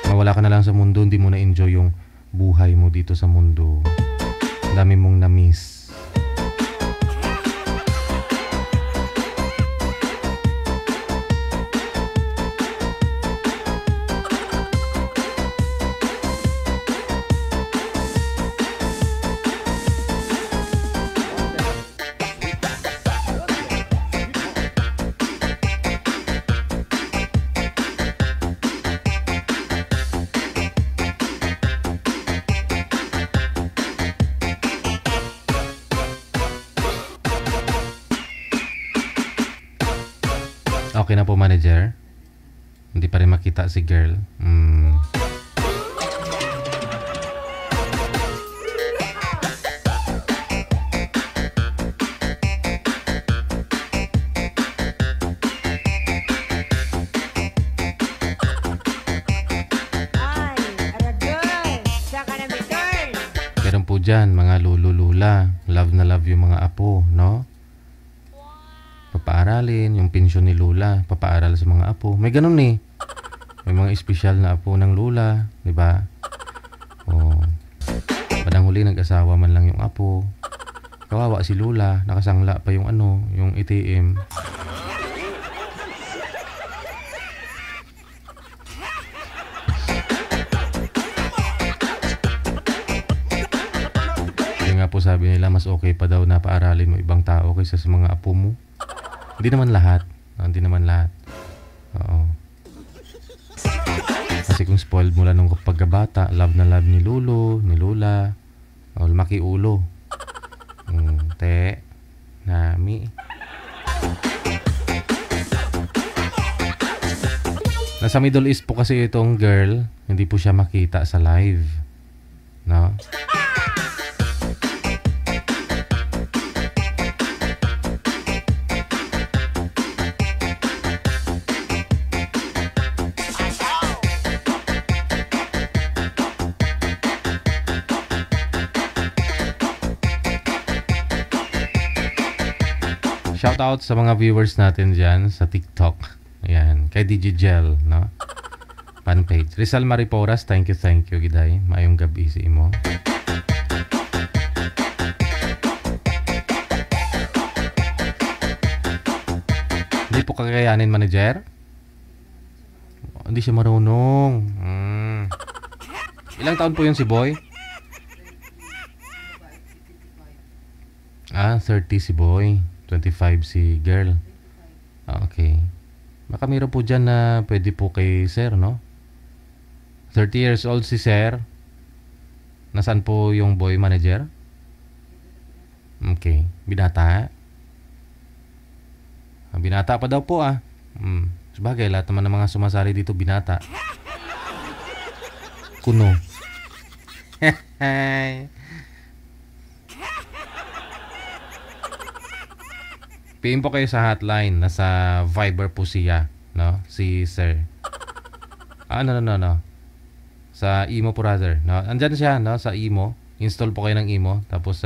Mawala ka na lang sa mundo, hindi mo na enjoy yung buhay mo dito sa mundo. Dami mong na-miss. Okay na po, manager. Hindi pa rin makita si girl. Ay, aragay. Saka na bitor. Meron po dyan, mga lululula. Love na love yung mga apo, no? Papaaralin, yung pensyon ni Lula, papaaral sa mga apo. May ganun eh. May mga espesyal na apo ng Lula, di ba? Oh. Padang huli nag-asawa man lang yung apo. Kawawa si Lula, nakasangla pa yung yung ATM. Kaya nga po sabi nila, mas okay pa daw na paaralin mo ibang tao kaysa sa mga apo mo. Hindi naman lahat. Hindi naman lahat. Oo. Kasi kung spoiled mula nung pagkabata, love na love ni Lolo, ni Lola, o lumaki ulo. Te, nami. Nasa Middle East po kasi itong girl, hindi po siya makita sa live. No? Shoutout sa mga viewers natin dyan sa TikTok. Ayan, kay DJ Gel, no? Fan page. Rizal Mariporas, thank you, Giday. Maayong gabi si Imo. Hindi po kakayanin, manager? Hindi siya marunong. Ilang taon po yun si Boy? 30 si Boy. 25 si girl. Okay. Baka meron po dyan na pwede po kay sir, no? 30 years old si sir. Nasaan po yung boy, manager? Okay. Binata. Binata pa daw po Sabagay, lahat naman ng mga sumasali dito binata. Kuno. PM po kayo sa hotline. Nasa Viber po siya, no? Si sir. No. Sa Imo po rather, no? Andyan siya, no? Sa Imo. Install po kayo ng Imo. Tapos,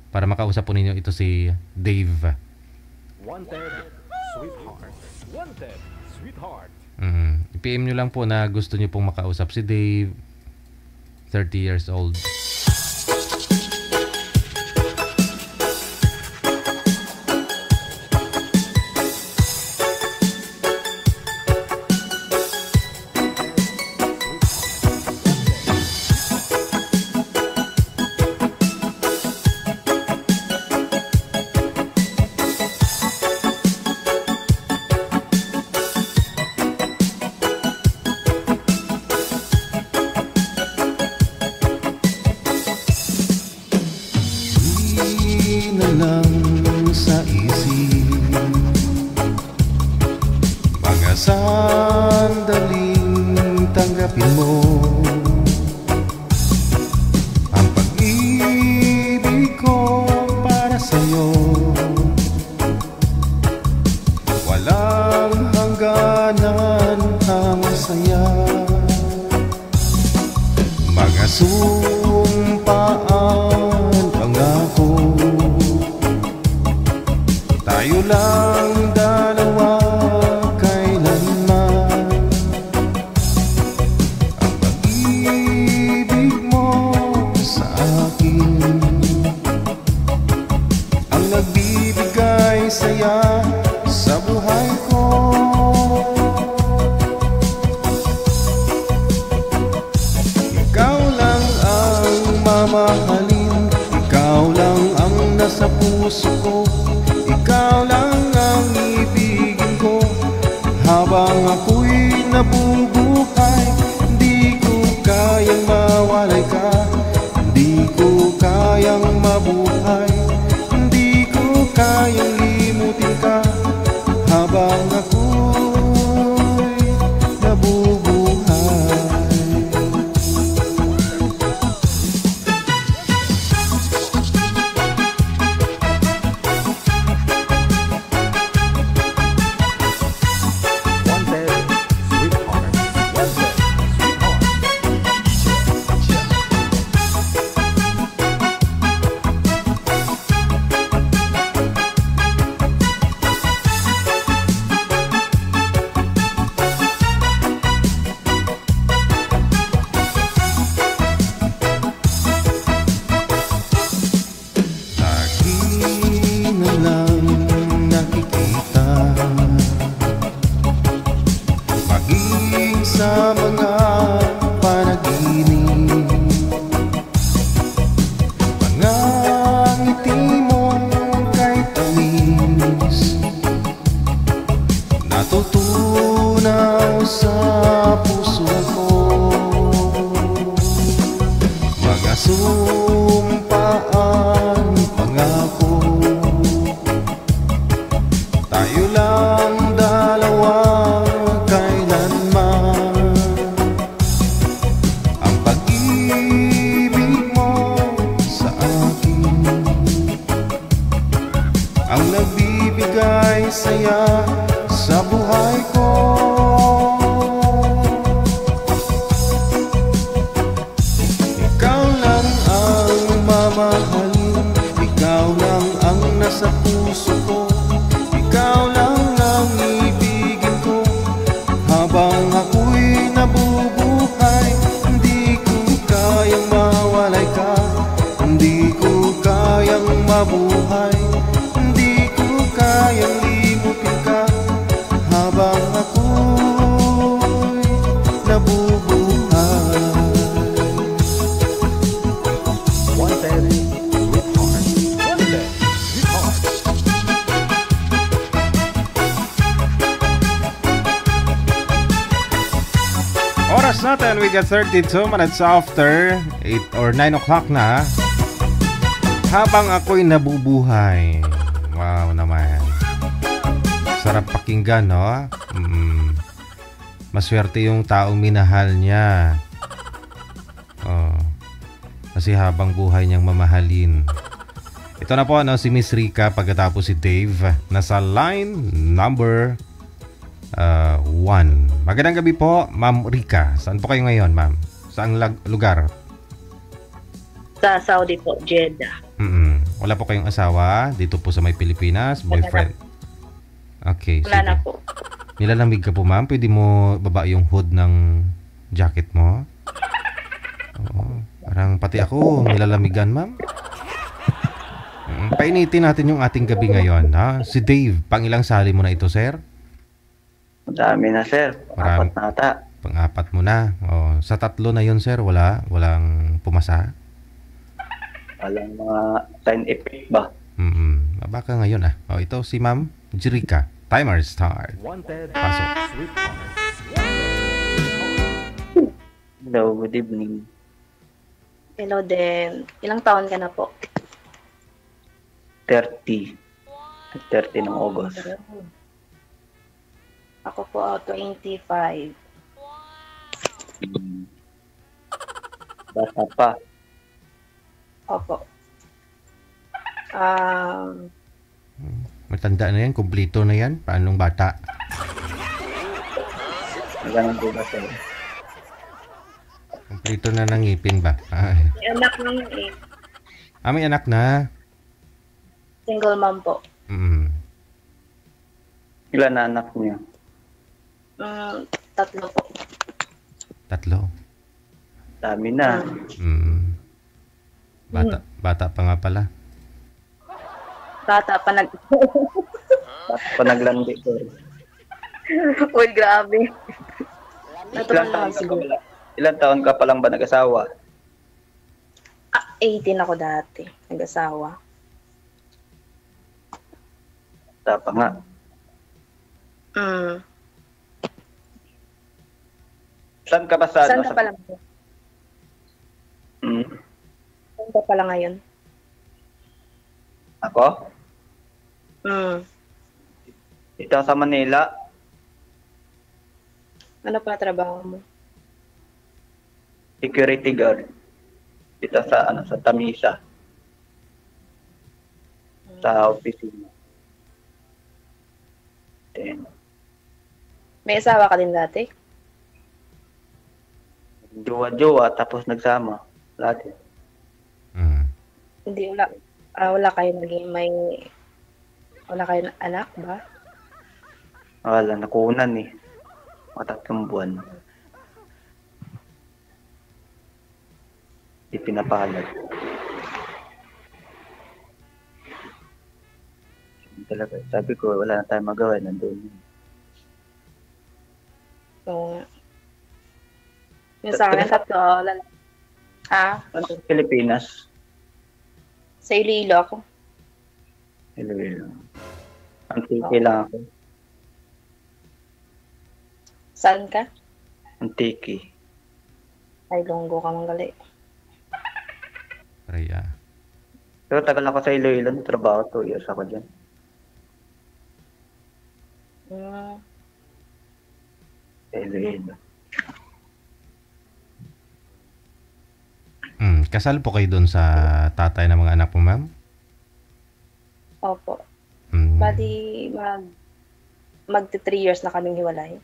para makausap po ninyo, ito si Dave. Wanted, sweetheart. Wanted, sweetheart. I-PM nyo lang po na gusto nyo pong makausap si Dave. 30 years old. na lang sa isip, mga sandaling tanggapin mo ang pag-ibig ko para sa'yo. Walang hangganan ang saya, mga sumpaan, pangako, tayo lang dalawa kailanman. Ang pag-ibig mo sa akin ang nagbibigay saya sa buhay ko. Ikaw lang ang mamahalin, ikaw lang ang nasa puso ko, ikaw lang ang ibigin ko habang ako'y nabubuhay. Hindi ko kayang mawalay ka, hindi ko kayang mabuhay, hindi ko kayang limutin ka habang ako'y nabubuhay. Lagi na lang nakikita, maging sa mga panaginip, mga ngiti mo kay tamis, natutunaw sa puso ko, mga sumpaan, pangako, tayo lang dalawa kailanman. Ang pag-ibig mo sa akin ang nagbibigay saya sa buhay ko. Ikaw lang ang mamahalin, ikaw lang ang nasa puso ko, ikaw lang ang ibigin ko habang ako'y nabubuhay. Hindi ko kayang mawalay ka, hindi ko kayang mabuhay, hindi ko kayang limutin ka habang ako'y nabubuhay. Oras natin, we got 32 minutes after 8 or 9 o'clock na. Habang ako'y nabubuhay. Wow naman. Sarap pakinggan, no? Maswerte yung taong minahal niya. Oh. Kasi habang buhay niyang mamahalin. Ito na po, no, si Miss Rica pagkatapos si Dave. Nasa line number 1. Magandang gabi po, Ma'am Rica. Saan po kayo ngayon, ma'am? Saang lugar? Sa Saudi po, Jeddah. Wala po kayong asawa dito po sa may Pilipinas? Boyfriend? Okay. Wala na po. Nilalamig ka po, ma'am? Pwede mo baba yung hood ng jacket mo? Oo. Parang pati ako nilalamigan, ma'am. Painitin natin yung ating gabi ngayon, ha? Si Dave, pang ilang sali mo na ito, sir? Madami na, sir. Marami. 4 na ata. Pang-4 mo na. Oh, sa 3 na yun, sir, walang pumasa? Walang mga sign effect ba? Baka ngayon, ah. Oh, ito si Ma'am Jerica. Timer start. Pasok. Hello, good evening. Hello din. Ilang taon ka na po? 30. 30 ng August. Ako po, 25. Hmm. Bata pa. Opo. Matanda na yan, kumpleto na yan. Paanong bata? Ganun po ba sir? Kumpleto na ng ngipin ba? Ay. May anak lang eh. May anak na. Single mom po. Mm. Ilan na anak niyo? 3 po. 3. Dami na. Mm. Bata pa nga pala. Bata pa Panaglandi sir. Uy, grabe. Ilan taon ka pa lang? Ilan taon ka pa lang ba nag-asawa? 18 ako dati. Nag-asawa. Tapa nga. Saan ka ba sa... Saan ka pala? Saan ka pala ngayon? Ako? Dito sa Manila. Ano pa trabaho mo? Security guard. Dito sa sa Tamisa. Sa opisina. Then, May asawa ka din dati? jowa-jowa tapos nagsama. Lahat. Hindi, wala kayo naging wala kayo anak ba? Wala, nakunan eh. Mga 3 buwan. Di pinapahalag. Talaga, sabi ko, wala na tayong magawa, nandun. Oo nga. Yung sa akin, 3 lalaki. Ano sa Pilipinas? Sa Iloilo ako. Iloilo. Ang tiki lang ako. Saan ka? Ang tiki. Ay, Longgo ka manggali. Raya. Pero tagal ako sa Iloilo, trabaho 2 years ako dyan. Sa Iloilo. Kasal po kayo doon sa tatay ng mga anak mo, ma'am? Opo. Bali, magti 3 years na kaming hiwalay.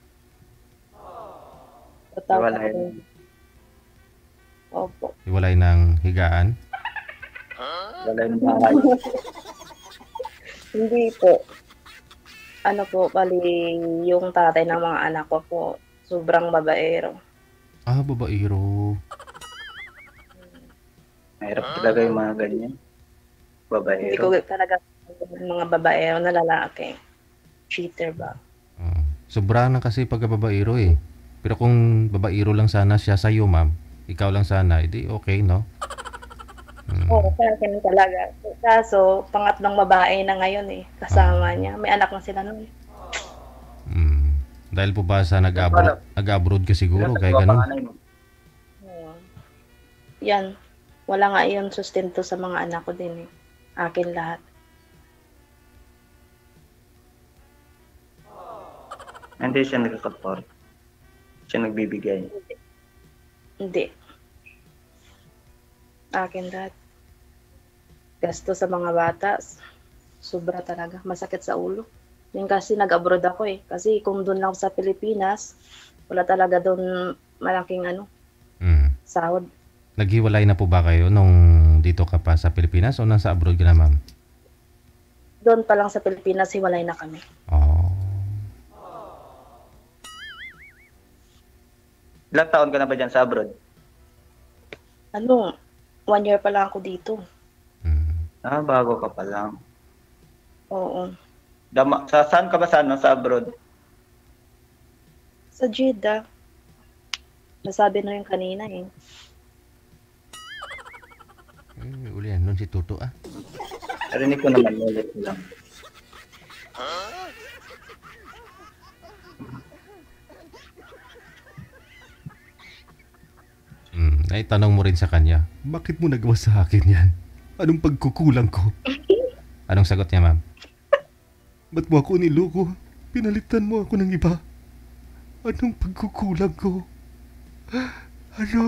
Hiwalay. Opo. Hiwalay ng higaan? Hiwalay ng bahay. Hindi po. Ano po, bali, yung tatay ng mga anak ko po, sobrang babaero. Babaero. Mahirap talaga yung mga ganyan. Hindi Babaero. ko talaga mga babaero na lalaki. Cheater ba? Sobra na kasi pagka babaero eh. Pero kung babaero lang sana siya sa'yo, ma'am, ikaw lang sana, edi okay, no? Oo, sa akin talaga. Kaso, pangatlong babae na ngayon eh, kasama niya. May anak na sila nun. Dahil po ba sa nag-abroad ka siguro, kaya ganun? Yan. Wala nga yung sustento sa mga anak ko din eh. Akin lahat. Hindi siya nag-support. Siya nagbibigay. Hindi. Akin lahat. Gasto sa mga bata, sobra talaga. Masakit sa ulo. Yung kasi nag-abroad ako eh. Kasi kung doon lang sa Pilipinas, wala talaga doon malaking sahod. Naghiwalay na po ba kayo nung dito ka pa sa Pilipinas o nasa abroad ka na, ma'am? Doon pa lang sa Pilipinas, hiwalay na kami. Ilang taon ka na ba dyan sa abroad? 1 year pa lang ako dito. Bago ka pa lang. Oo. Saan ka ba sa abroad? Sa Jeddah. Nasabi na yung kanina eh. Ulian nun si Tuto Narinig ko naman ulit lang. Tanong mo rin sa kanya, bakit mo nagawa sa akin yan? Anong pagkukulang ko? Anong sagot niya, ma'am? Ba't mo ako niloko? Pinalitan mo ako ng iba. Anong pagkukulang ko? Ano?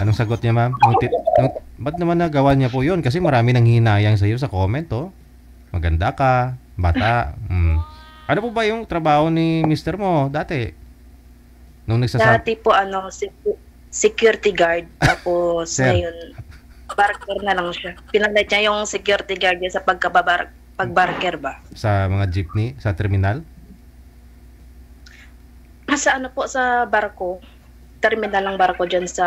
Anong sagot niya, ma'am? Ba't naman nagawa niya po yun? Kasi marami nang hinayang sa iyo sa comment, oh. Maganda ka, bata. Ano po ba yung trabaho ni mister mo dati? Nung Dati po, security guard. Tapos, Sir. ngayon, barker na lang siya. Pinalit niya yung security guard niya sa pagbarker ba? Sa mga jeepney, sa terminal? Sa ano po, sa barko. Terminal ng barko dyan sa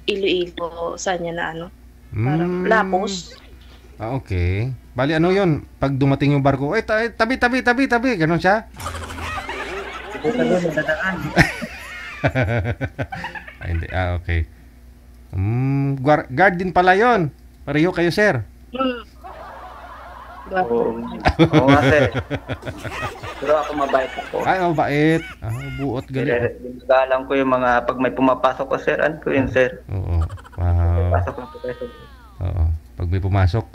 Iloilo. Saan niya na ano? Parang Lapos. Ah, okay. Bali, ano yun? Pag dumating yung barko, tabi. Ganon siya? Ay, hindi. Ah, okay. Guard din pala yun. Pareho kayo, sir. Oo nga, sir. Pero ako mabait ako. Ay, mabait. Buot galing. Ginagalang ko yung mga, pag may pumapasok ko, sir, ano ko yun, sir? Oo. Wow. Pasok lang po kayo, sir. Oo. Pag may pumasok,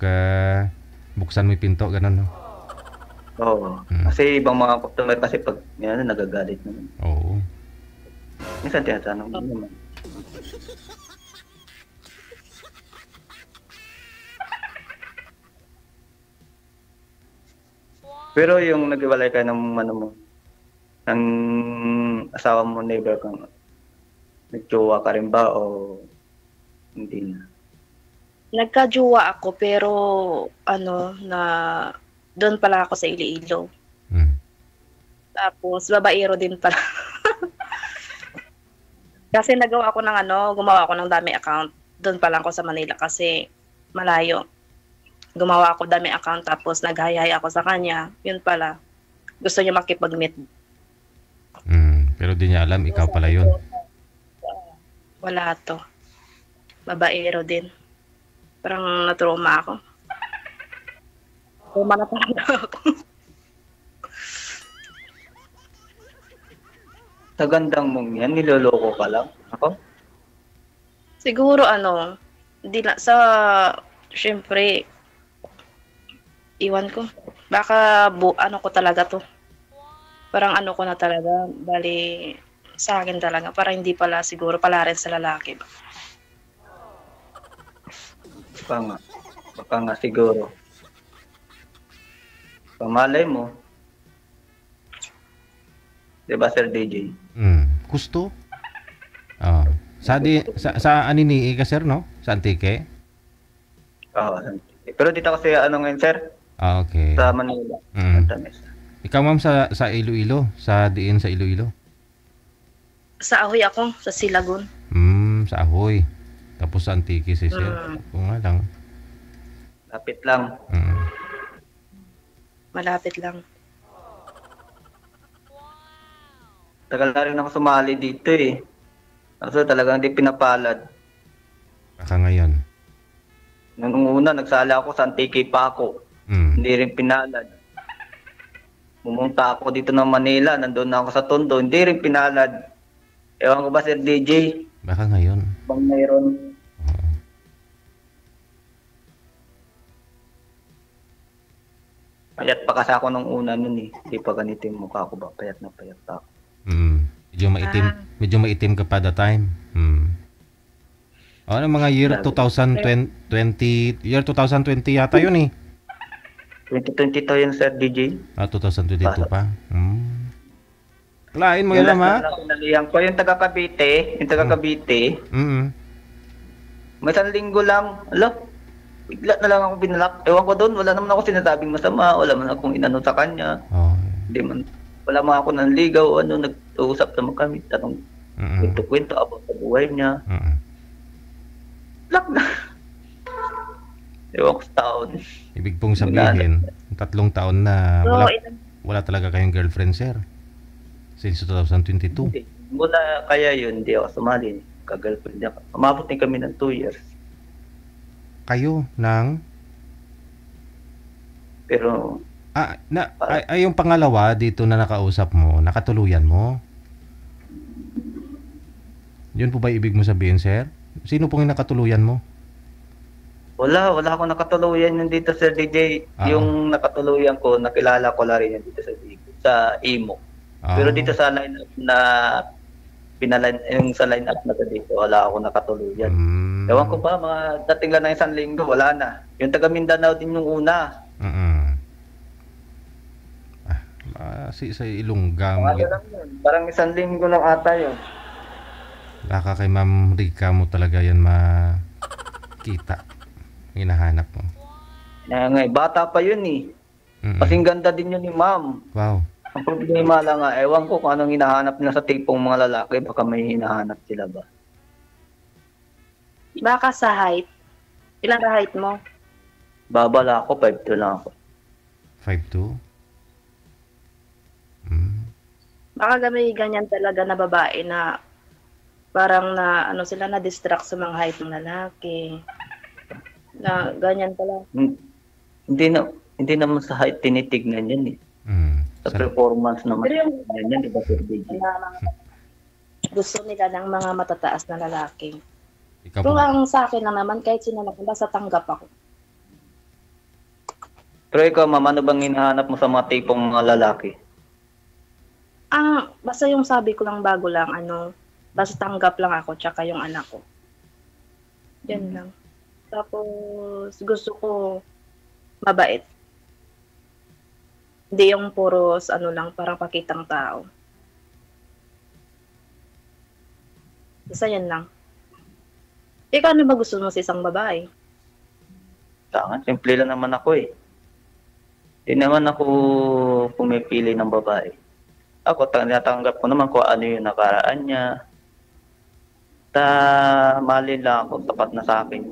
buksan mo yung pinto, ganun, no? Oo. Kasi ibang mga customer kasi pag yan, nagagalit naman. Oo. Minsan tinatanong mo naman. Pero yung nag-iwalay ka ng ng asawa mo, neighbor kang nagjowa ka rin ba o hindi na? Nagkajuwa ako pero doon pala ako sa Iloilo. Tapos babaero din pala. Kasi gumawa ako ng dami account. Doon pala ako sa Manila kasi malayo. Gumawa ako dami account tapos naghayay ako sa kanya. Yun pala. Gusto niya makipag-meet. Pero di niya alam, ikaw pala yun. Wala to. Babaero din. Parang natroma ako. Trauma na talaga ako. Sa gandang mong yan, niloloko ka lang? Ako? Siguro hindi na syempre, iwan ko. Baka ko talaga to. Parang ko na talaga. Bali, sa akin talaga. Parang hindi pala siguro pala rin sa lalaki. Baka nga siguro. Pamalay mo. Diba, Sir DJ? Gusto? Sa Anini ka, sir, no? Sa Antique? Oo. Pero dito kasi ngayon, sir? Okay. Sa Manila. Santa Mesa. Ikaw, ma'am, sa Iloilo? Sa Iloilo? Sa Ahoy ako, sa Silagon. Sa Ahoy. Tapos sa Antique si sir. Kung nga lang. Lapit lang. Malapit lang. Tagal na rin ako sumali dito eh. Kaso talagang hindi pinapalad. Baka ngayon. Nung una, nagsala ako sa Antique pa ako. Hindi rin pinalad. Pumunta ako dito ng Manila, nandun na ako sa Tondo, hindi rin pinalad. Ewan ko ba, Sir DJ? Baka ngayon. Bang mayroon. Payat pa kasi ako nung una nun eh. Hindi pa ganito yung mukha ko ba? Payat na payat pa ako. Medyo maitim ka pa that time. Ano mga year 2020 yata yun eh. 2022 yun, Sir DJ. 2022 pa. Kalain mo yun naman, ha? Pinalihan ko yung taga Cavite, May isang linggo lang, bigla na lang ako binalak. Ewan ko doon, wala naman ako sinasabing masama, wala man akong inano sa kanya. Wala man ako nanligaw, nag-uusap naman kami, tanong, kwento about sa buhay niya. Lak na. Ewan ko sa taon. Ibig pong sabihin, 3 taon na wala talaga kayong girlfriend, sir. Since 2022. Hindi. Mula kaya yun, hindi ako sumali. Ka-girlfriend niya. Umabot din kami ng 2 years. Kayo ng? Pero yung pangalawa dito na nakausap mo, nakatuluyan mo? Yun po ba ibig mo sabihin, sir? Sino pong yung nakatuluyan mo? Wala akong nakatuluyan yun dito sa DJ. Yung nakatuluyan ko, nakilala ko lang rin yun dito sa Imo. Pero dito sa line-up na yung sa line-up na dito, wala akong nakatuluyan. Ewan ko ba, mga dating lang ng 1 linggo, wala na. Yung taga Mindanao din yung una. Sa Ilongga. Parang 1 linggo lang ata yun. Baka kay Ma'am Rica mo talaga yan makita. Hinahanap mo. Bata pa yun eh. Kasing ganda din yun ni Ma'am. Wow. Ang problema lang nga, ewan ko kung anong hinahanap nila sa tipong mga lalaki. Baka may hinahanap sila ba? Baka sa height. Ilang height mo? Babala ako, 5'2" lang ako. 5'2"? Baka may ganyan talaga na babae na parang sila na-distract sa mga height ng lalaki. Na ganyan pala. Hindi naman sa height tinitignan yan eh. Sa performance naman. Pero yung yan, di ba, Sir DJ? Gusto nila ng mga matataas na lalaki. Ikaw Pero ba? ang sa akin lang naman, kahit sino naman, basta tanggap ako. Pero ikaw, Ma'am, ano bang hinahanap mo sa mga tipong mga lalaki? Basta yung sabi ko lang bago lang, basta tanggap lang ako, tsaka yung anak ko. Yan lang. Tapos, gusto ko mabait. Hindi yung puros, parang pakitang tao. Basta yan lang. Ikaw, ano ba gusto mo sa isang babae? Saan? Simple lang naman ako eh. Hindi naman ako pumipili ng babae. Ako, tinatanggap ko naman kung ano yung nakaraan niya. Mali lang ako, tapat na sa akin.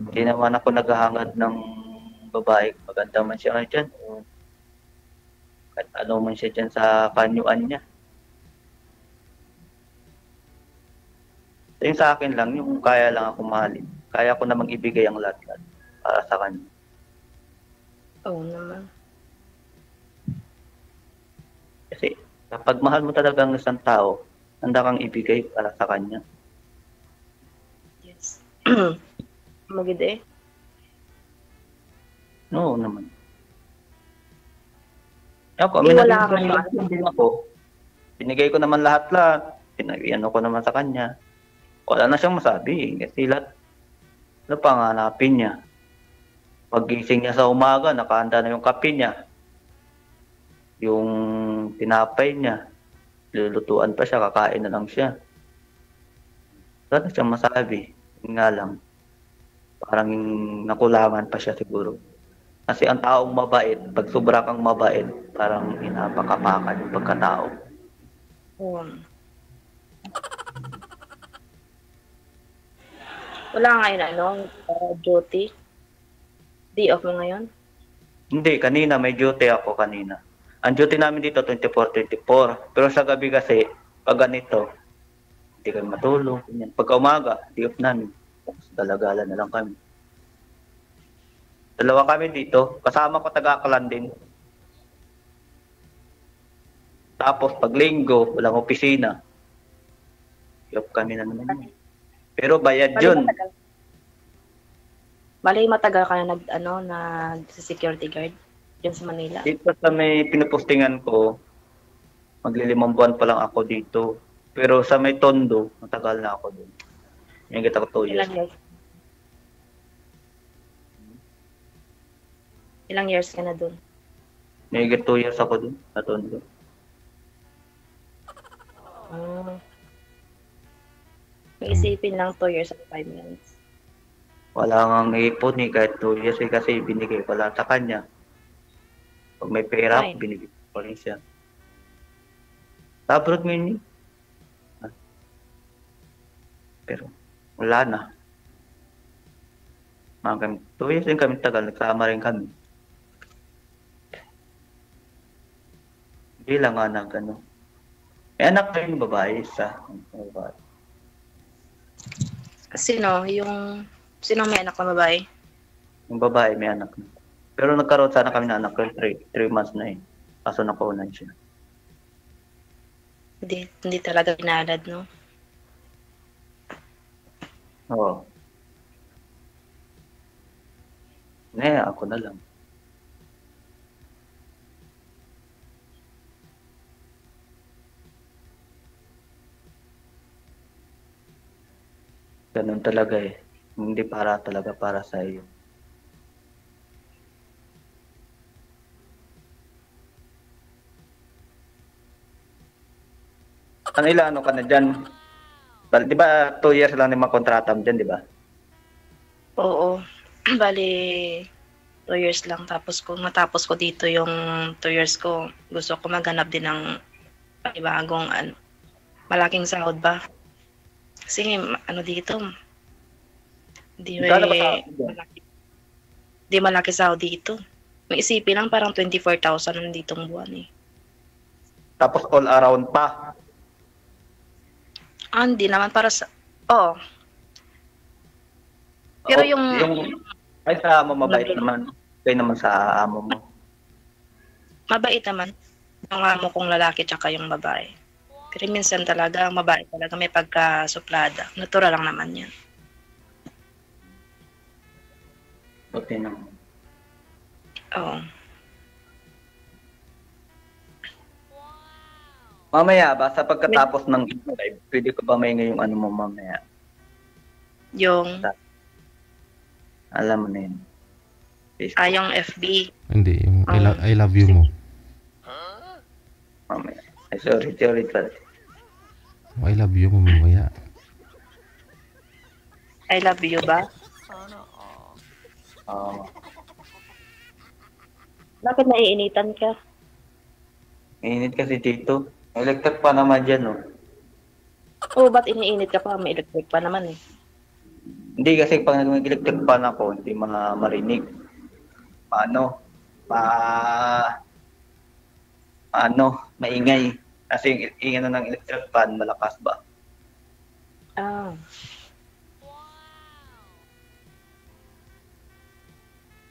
Hindi naman ako naghahangad ng babae. Maganda man siya dyan. Kahit ano man siya dyan sa kanyuan niya. So, yung sa akin lang, yung kaya lang ako mahalin. Kaya ko namang ibigay ang lahat-lahat para sa kanya. Oo naman. Kasi kapag mahal mo talaga ang isang tao, handa kang ibigay para sa kanya. Yes. Magid eh. Oo naman. Ako, Wala kang din ako. Binigay ko naman lahat-lahat. Pinag-iano ko naman sa kanya. Wala na siyang masabi. Kasi lahat, panganapin niya. Paggising niya sa umaga, nakahanda na yung kape niya. Yung tinapay niya. Lulutuan pa siya, kakain na lang siya. Wala na siyang masabi. Yun nga lang. Parang nakulangan pa siya siguro. Kasi ang taong mabait, pag sobra kang mabait, parang inapakapakan yung pagkatao. Wala ngayon, duty? Day off mo ngayon? Hindi, kanina may duty ako kanina. Ang duty namin dito 24-24. Pero sa gabi kasi, pag ganito, hindi kami matulog. Pagka umaga, day off namin. Dalagala na lang kami. Dalawa kami dito. Kasama ko taga-Aklan din. Tapos pag linggo, walang opisina. Day off kami na naman. Pero bayad yun. Bali, matagal ka na nag-security guard dyan sa Manila. Dito sa may pinupostingan ko, magli5 buwan pa lang ako dito. Pero sa may Tondo, matagal na ako doon. Yung kita ko 2 years. Ilang years ka na doon? May 2 years ako doon, sa Tondo. May isipin lang 2 years at 5 months. Wala nang ipon kahit 2 years kasi binigay ko lang sa kanya. Pag may pera, binigay ko rin siya. Abroad ngayon yun. Pero wala na. Mga 2 years din kami tagal, nagsama rin kami. Hindi lang nga ng May anak na yung babae, isa. Sino may anak na babae? Yung babae may anak na. Pero nagkaroon sana kami na anak, 3 months na eh. Kaso nakaunan siya. Hindi talaga pinalad, no? Oo. Ako na lang. Ganun talaga eh. Hindi talaga para sa iyo. Ano ka na dyan? Di ba 2 years lang yung mga kontrata mo dyan, di ba? Oo. Bali, 2 years lang. Tapos kung matapos ko dito yung 2 years ko, gusto ko maghanap din ng panibagong malaking sahod ba? Kasi dito, di malaki sahod dito. May isipin lang parang 24,000 nanditong buwan eh. Tapos all around pa. Hindi naman para sa... Oo. Pero Ay, sa amo mabait naman. Kaya naman sa amo mo. Mabait naman. Yung amo kong lalaki tsaka yung babae. Pero minsan talaga, mabait talaga. May pagkasuplada. Natural lang naman yan. Okay naman. Oo. Mamaya ba, sa pagkatapos ng live, pwede ko ba maingay yung ano mo mamaya? Yung... Alam mo na yun. Facebook. Yung FB. Hindi, yung I love you mo. Mamaya. Ay, sorry pala. I love you mo mamaya. I love you ba? Oo. Bakit naiinitan ka? Init kasi dito. Electric pa naman dyan, oh. Oo, ba't iniinit ka pa? May electric pa naman eh. Hindi kasi pag nag-electric pan ako, hindi marinig. Maingay. Kasi yung ingay ng electric pan, malakas ba? Ah.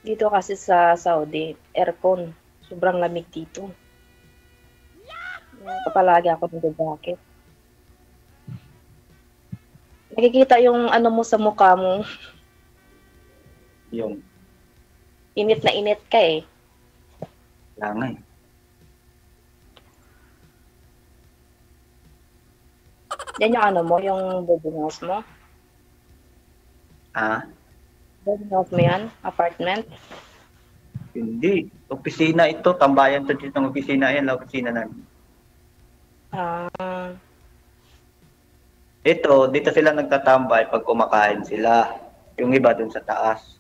Dito kasi sa Saudi, aircon. Sobrang lamig dito. Kapalagi ako ng jacket. Nakikita yung mo sa mukha mo. Yung Init na init ka eh. langay. Yan yung mo, yung boarding house mo. Boarding house mo yan? Apartment? Hindi. Opisina ito. Tambayan to dito ng opisina. Yan, opisina namin. Ito, dito sila nagtatambay pag kumakain sila. Yung iba dun sa taas.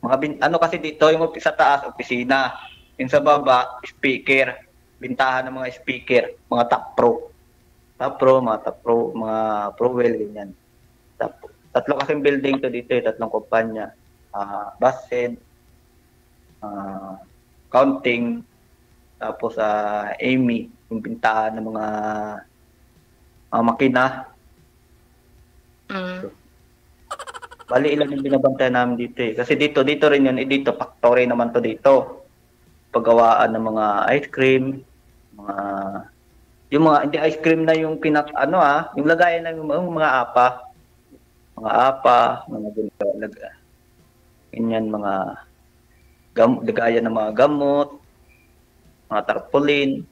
Kasi dito, yung sa taas, opisina. Yung sa baba, speaker. Bintahan ng mga speaker. Mga top pro. Mga Prowell, ganyan. Tatlo kasing building to dito, tatlong kumpanya. Bassett, Counting, tapos Amy, yung bintahan ng mga makina. Bali, ilan yung binabantayan namin dito eh. Kasi dito rin yun. Dito, factory naman to dito. Paggawaan ng mga ice cream, hindi ice cream na yung yung lagayan ng mga apa. Ganyan, mga lagayan ng mga gamot, mga tarpaulin,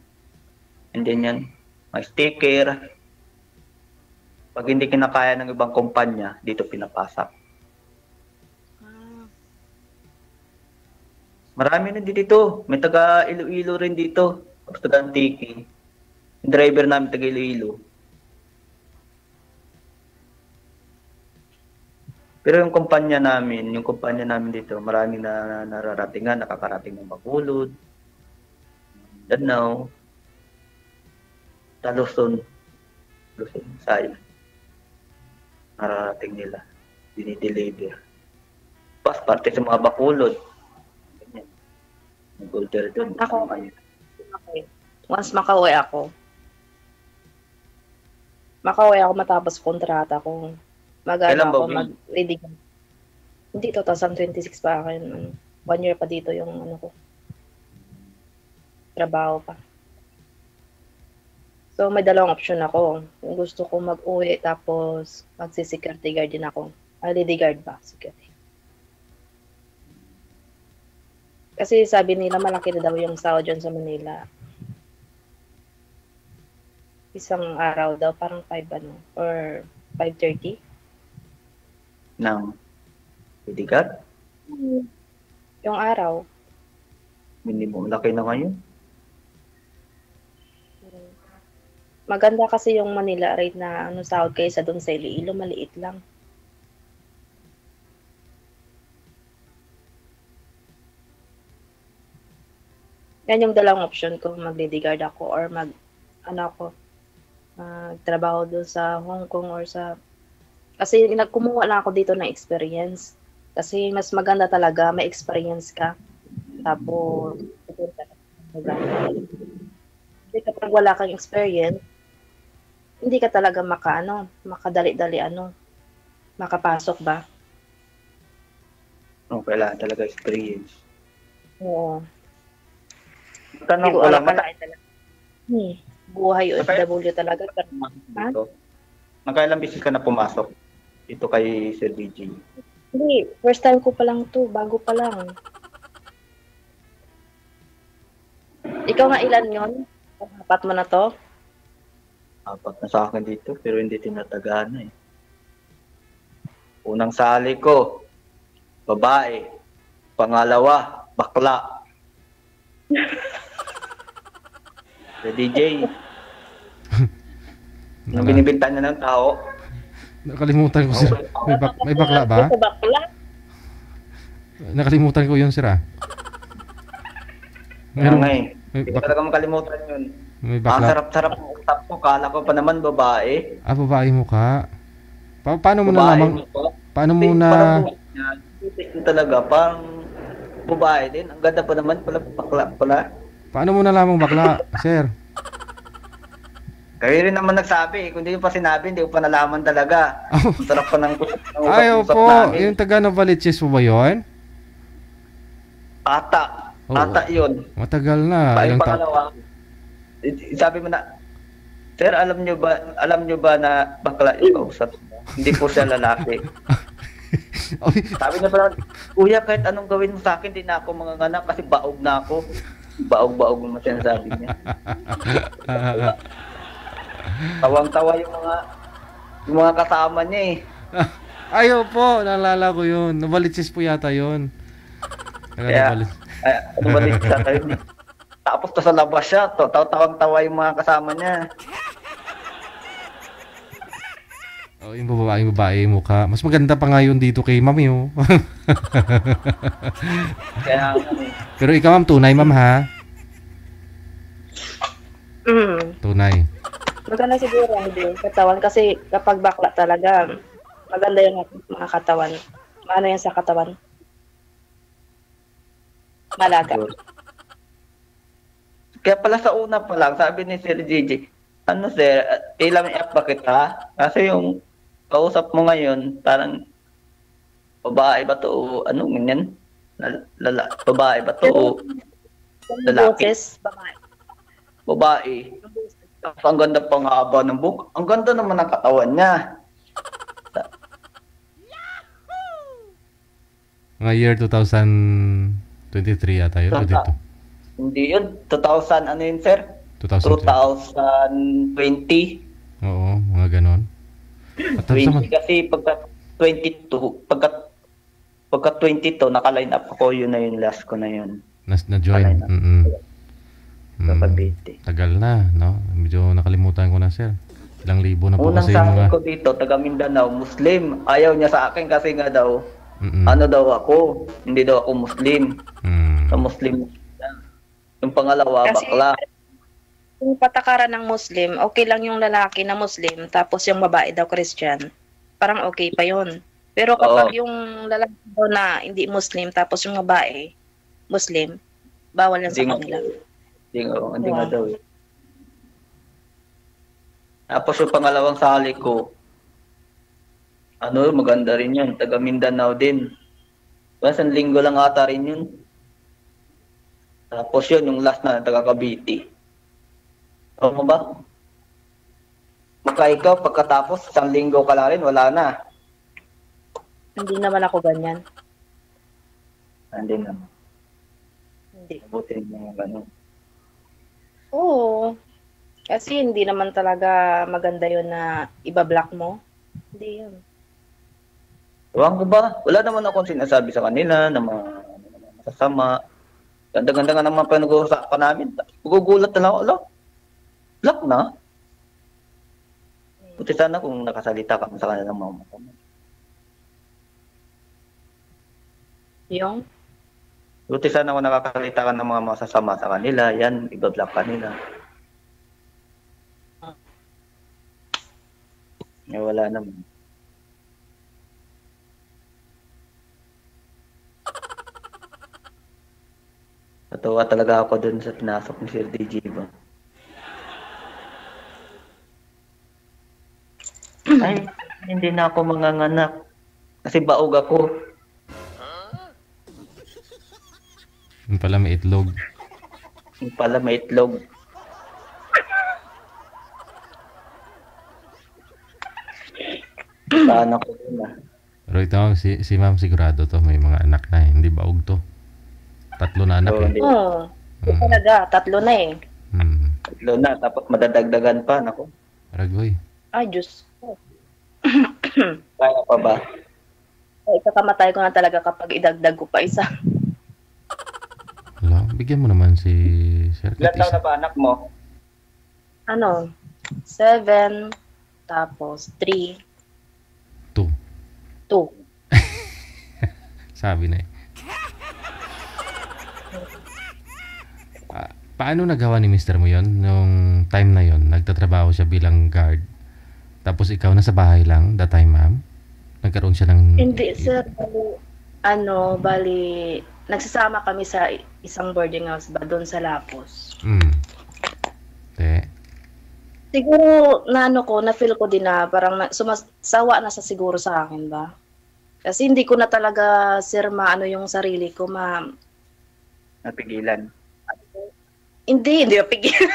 and then yan, mga sticker. Pag hindi kinakaya ng ibang kumpanya, dito pinapasak. Marami na dito. May taga Iloilo rin dito. Tapos taga Antique. Yung driver namin taga Iloilo. Pero yung kumpanya namin dito, marami na nararatingan, nakakarating ng Bacolod, Danao, Luzon, Visayas. Nararating nila. Dinideliver. Pas parte sa mga Bacolod. Ganyan. Nag-order doon. Once makauwi ako matapos kontrata ko. Mag-ready. Hindi, 2026 pa akin. 1 year pa dito yung ko. Trabaho pa. So, may dalawang option ako. Kung gusto ko mag-uwi, tapos magsi-security guard din ako. Security guard ba? Security. Kasi sabi nila malaki na daw yung sahod dyan sa Manila. Isang araw daw, parang 5 ano, or 5:30. Ng bodyguard? Yung araw. Minimum laki na ngayon. Maganda kasi yung Manila rate na ano sahod kaysa doon sa Iloilo, maliit lang. Yan yung dalawang option ko, mag-bodyguard ako or magtrabaho doon sa Hong Kong or sa... Kasi kumuha lang ako dito ng experience. Kasi mas maganda talaga, may experience ka. Tapos, kasi kapag wala kang experience, hindi ka talaga makadali-dali makapasok ba? No, kailangan talaga experience. Oo. Tanong ko lang, buhay OFW talaga. Nakailang beses ka na pumasok dito kay Sir BJ? Hindi, first time ko pa lang to, bago pa lang. Ikaw nga ilan yon? Apat mo na to? Apat na sa akin dito, pero hindi tinatagana eh. Unang sali ko, babae. Pangalawa, bakla. The DJ. Yung binibintan niya ng tao. Nakalimutan ko, sir. May bakla ba? Bakla? Nakalimutan ko yun, sir, ah. Kaya nga eh. Hindi ko talaga makalimutan yun. May Ang bakla. sarap-sarap ng utak ko. Kala ko pa naman babae. Ah, babae mo ka. Paano mo Babae nalaman? mo ko. Paano mo na... Parang buhay talaga. Parang babae din. Ang ganda pa naman pala. Bakla pala. Paano mo nalaman bakla, sir? Kayo rin naman nagsabi. Kung hindi ko pa sinabi, hindi ko pa nalaman talaga. Ang sarap pa ng Ayaw usap-usap po. namin. Yung taga Novaliches po ba yun? Ata. Oo. Ata yun. Matagal na. Yung Ilang pangalawa, sabi mo na, Sir, alam nyo ba na bakla yung kausap mo? Hindi po siya lalaki. Sabi niya parang, Kuya, kahit anong gawin mo sa akin, di na ako manganganak kasi baog na ako. Baog-baog naman sinasabi niya. Tawang-tawa yung mga kasama niya eh. Ayaw po. Naalala ko yun. Novaliches po yata yun. Kaya, ano ba din siya tayo? Tapos to sa labas siya, tawang-tawa yung mga kasama niya. Oh, yung babae mukha. Mas maganda pa nga yun dito kay Mami, oh. Kaya, Pero ikaw, ma'am, tunay, ma'am, ha? Tunay. Maganda siguro yung katawan kasi kapag bakla talaga, maganda yung mga katawan. Ano yan sa katawan? Malaga. Kaya pala sa una pa lang, sabi ni Sir Gigi, ano sir, ilang F ba kita? Kasi yung kausap mo ngayon, parang babae ba to o ano ganyan? Babae ba to o lalaki? Babae. Babae. Tapos ang ganda pa nga ba ng buhok. Ang ganda naman ng katawan niya. Mga year 2023 yata yun. 22. Hindi yun. 2000 ano yun sir? 2020. Oo, mga ganon. 20 kasi pagka 22, pagka 22, naka-line up ako, yun na yung last ko na yun. Na-join. Tagal na, no? Medyo nakalimutan ko na, sir. Ilang libo na po Unang kasi yung mga... ko dito, taga Mindanao, Muslim. Ayaw niya sa akin kasi nga daw, ano daw ako, hindi daw ako Muslim. Sa Muslim. Yung pangalawa, kasi, bakla. Yung patakaran ng Muslim, okay lang yung lalaki na Muslim, tapos yung babae daw Christian. Parang okay pa yun. Pero kapag yung lalaki daw na hindi Muslim, tapos yung babae Muslim, bawal yan sa kanila. Hindi nga daw eh. Tapos yung pangalawang sali ko, maganda rin yun. Taga Mindanao din. Isang linggo lang ata rin yun. Tapos yun, yung last na taga Cavite. Ano ba? Maka ikaw, pagkatapos, isang linggo ka lang rin, wala na. Hindi naman ako ganyan. Hindi naman. Hindi. Buti mga gano'n. Oo. Kasi hindi naman talaga maganda yun na iba-block mo. Hindi yun. Ewan ko ba? Wala naman akong sinasabi sa kanila na mga masasama. Ganda-ganda nga naman pinag-uusapan namin. Gugulat na lang ako. Block na? Buti sana kung nakasalita ka sa kanila ng mga masama. Yung? Buti sana kung nakakasalita ka ng mga masasama sa kanila. Yan, iba-block ka nila. Wala naman. Natuwa talaga ako dun sa pinasok ni Sir DJ ba? Ay, hindi na ako manganganak. Kasi baog ako. Yung pala may itlog. Yung pala may itlog. Saan ako dun ah. Pero ito, si ma'am sigurado to. May mga anak na. Hindi baog to. 3 na anak eh. Oo. Talaga, 3 na eh. Tatlo na, tapos madadagdagan pa. Naku. Aragoy. Ay, Diyos ko. Kaya pa ba? Ay, ikakamatay ko na talaga kapag idagdag ko pa isa. Wala, bigyan mo naman si Sir. Ilan taon na ba anak mo? Ano? 7, tapos 3. 2. 2. Sabi na eh. Paano nagawa ni Mr. mo yon nung time na yon? Nagtatrabaho siya bilang guard. Tapos ikaw nasa bahay lang that time, ma'am? Nagkaroon siya ng... Hindi, sir. Bali, nagsasama kami sa isang boarding house ba doon sa Lapos. Siguro, na-feel ko din na parang sumasawa na sa siguro sa akin ba? Kasi hindi ko na talaga, sir, yung sarili ko, Napigilan. Hindi mapigil.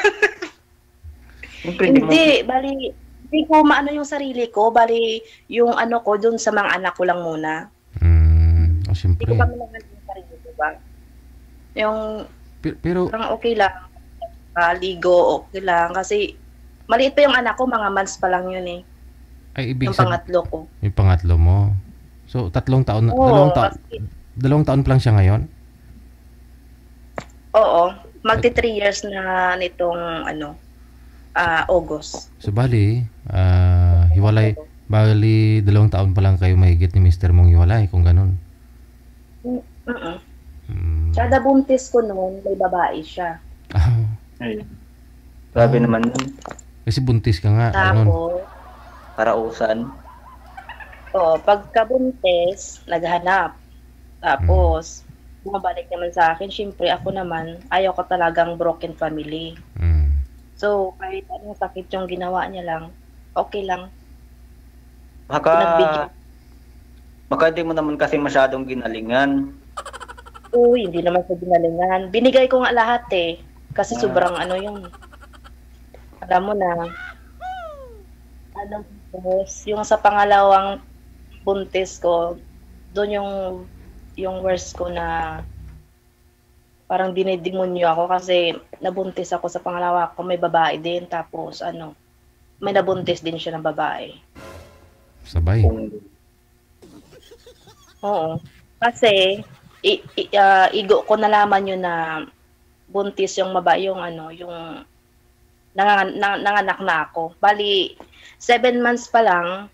Hindi, bali, hindi ko maano yung sarili ko, bali, yung ko dun sa mga anak ko lang muna. Siyempre. Hindi ko kami naman yung sarili ko ba? Yung, pero, parang okay lang. Ligo, okay lang. Kasi, maliit pa yung anak ko, mga months pa lang yun eh. Ay, ibig yung pangatlo ko. Yung pangatlo mo. So, 3 taon, Oo, 2 taon pa lang siya ngayon? Oo. Magti 3 years na nitong August. So bali, hiwalay, bali 2 taon pa lang kayo mahigit ni Mr. mong hiwalay kung ganun. Kada buntis ko noon, may babae siya. Ay. Grabe naman yun. Kasi buntis ka nga. Tapos, Parausan. Oo, pagkabuntis, naghanap. Tapos, bumabalik naman sa akin. Siyempre, ako naman, ayaw ko talagang broken family. So, kahit anong sakit yung ginawa niya lang, okay lang. Baka di mo naman kasi masyadong ginalingan. Uy, hindi naman sa ginalingan. Binigay ko nga lahat eh. Kasi sobrang yun. Alam mo na. Yung sa pangalawang buntis ko, doon yung worst ko na parang dinidemonyo ako kasi nabuntis ako sa pangalawa ko, may babae din, tapos may nabuntis din siya ng babae. Sabay. Oo. Kasi igo ko nalaman yun na buntis yung babae, yung nanganak na ako. Bali 7 months pa lang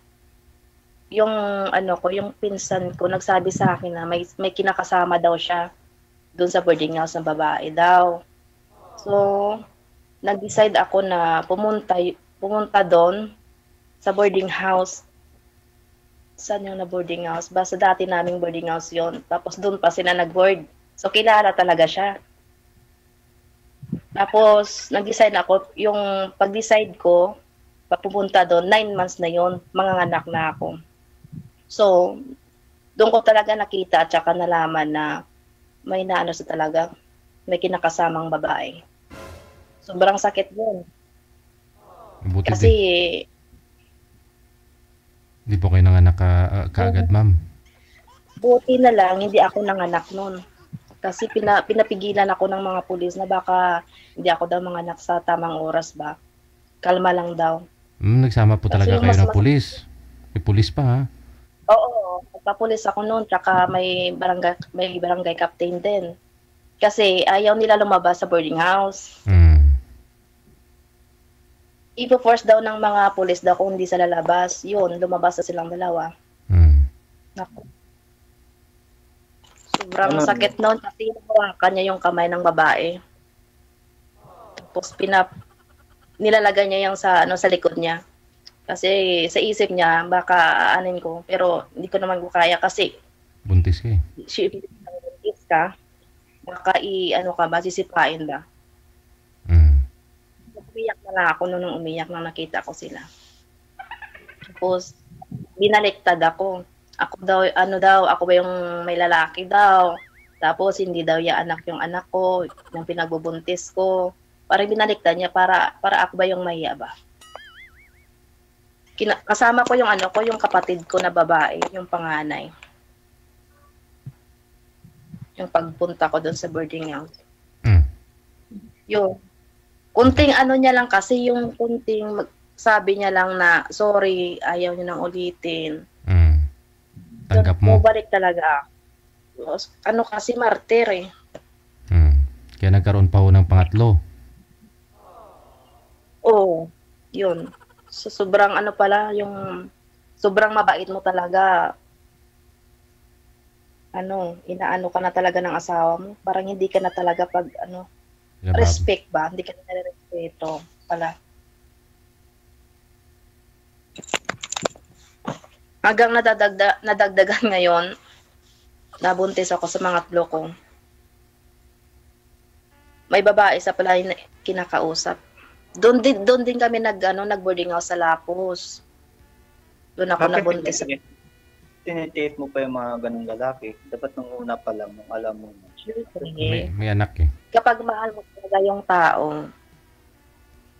yung yung pinsan ko nagsabi sa akin na may kinakasama daw siya doon sa boarding house ng babae daw. So, nag-decide ako na pumunta doon sa boarding house. Saan yung na boarding house? Basta dati naming boarding house yon. Tapos doon pa sila nag-board. So, kilala talaga siya. Tapos, nag-decide ako, yung pag-decide ko, papupunta doon, 9 months na yon, manganganak na ako. So, doon ko talaga nakita at saka nalaman na may sa talaga, may kinakasamang babae. Sobrang sakit yun. Buti kasi, hindi po kayo nanganak kaagad, ma'am? Buti na lang, hindi ako nanganak nun. Kasi pinapigilan ako ng mga pulis na baka hindi ako daw mga anak sa tamang oras ba. Kalma lang daw. Nagsama po talaga Kasi kayo ng mas- pulis. May pulis pa ha? Oo, nagpapulis ako noon, tsaka may barangay captain din. Kasi ayaw nila lumabas sa boarding house. Ipo-force daw ng mga pulis daw kung hindi sila lalabas. Yun, lumabas na silang dalawa. Naku. Sobrang sakit noon kasi nahawakan niya yung kamay ng babae. Tapos nilalagay niya yung sa likod niya. Kasi sa isip niya baka aanin ko, pero hindi ko naman kaya kasi Buntis ka eh. buntis ka. Baka masisipain ba? Umiyak na lang ako nung umiyak nang nakita ko sila. Tapos binaliktad ako. Ako ba yung may lalaki daw. Tapos hindi daw anak yung anak ko, yung pinagbubuntis ko. Parang binaliktad niya para ako ba yung mahiya ba. Kasama ko yung kapatid ko na babae, yung panganay. Yung pagpunta ko doon sa boarding house. Yung kunting niya lang kasi yung kunting sabi niya lang na sorry, ayaw niya nang ulitin. Tanggap mo. Bumalik talaga ako. Kasi martir eh. Kaya nagkaroon pa ho ng pangatlo. Oo, yun. So, sobrang sobrang mabait mo talaga. Inaano ka na talaga ng asawa mo. Parang hindi ka na talaga respect ba? Hindi ka na respeto pala. Hanggang nadagdagan ngayon, nabuntis ako sa mga tlo ko. May babae sa pala yung kinakausap. Doon din kami nag-boarding house sa Lapus. Doon ako nabuntis. Tinitiis mo pa yung mga ganung lalaki. Dapat nung una pa lang, nung alam mo. May anak eh. Kapag mahal mo talaga yung tao,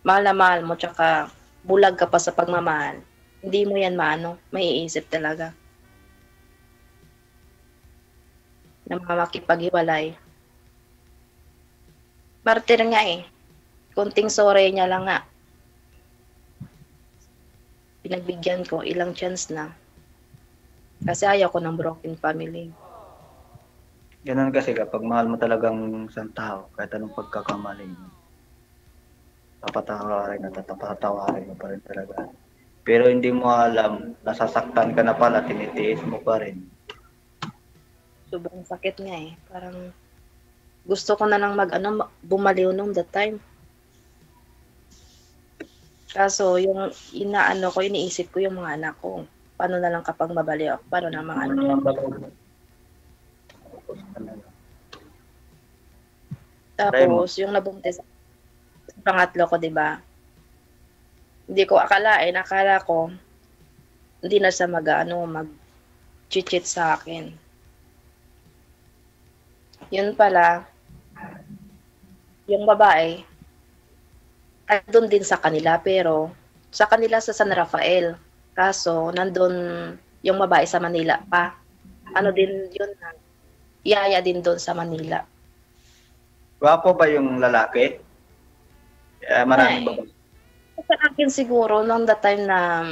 mahal na mahal mo, tsaka bulag ka pa sa pagmamahal, hindi mo yan maiisip talaga. Na makipaghiwalay. Martir nga eh. Kunting sorry niya lang nga. Pinagbigyan ko, ilang chance na. Kasi ayaw ko ng broken family. Ganun kasi kapag mahal mo talagang isang tao, kahit anong pagkakamali mo, papatawarin at papatawarin mo pa rin talaga. Pero hindi mo alam, nasasaktan ka na pala, tinitiis mo pa rin. Sobrang sakit nga eh. Parang gusto ko na lang bumaliw nung that time. Kaso yung iniisip ko yung mga anak ko. Paano na lang kapag mabaliw ako? Paano na mga anak ko? Tapos yung nabuntis pangatlo ko, 'di ba? Hindi ko akala ko hindi na siya mag-cheat sa akin. Yun pala, yung babae, doon din sa kanila, pero sa kanila sa San Rafael. Kaso, nandun yung babae sa Manila pa. Din yun, yaya din doon sa Manila. Gwapo ba yung lalaki? Maraming babae. Sa akin siguro, nung that time na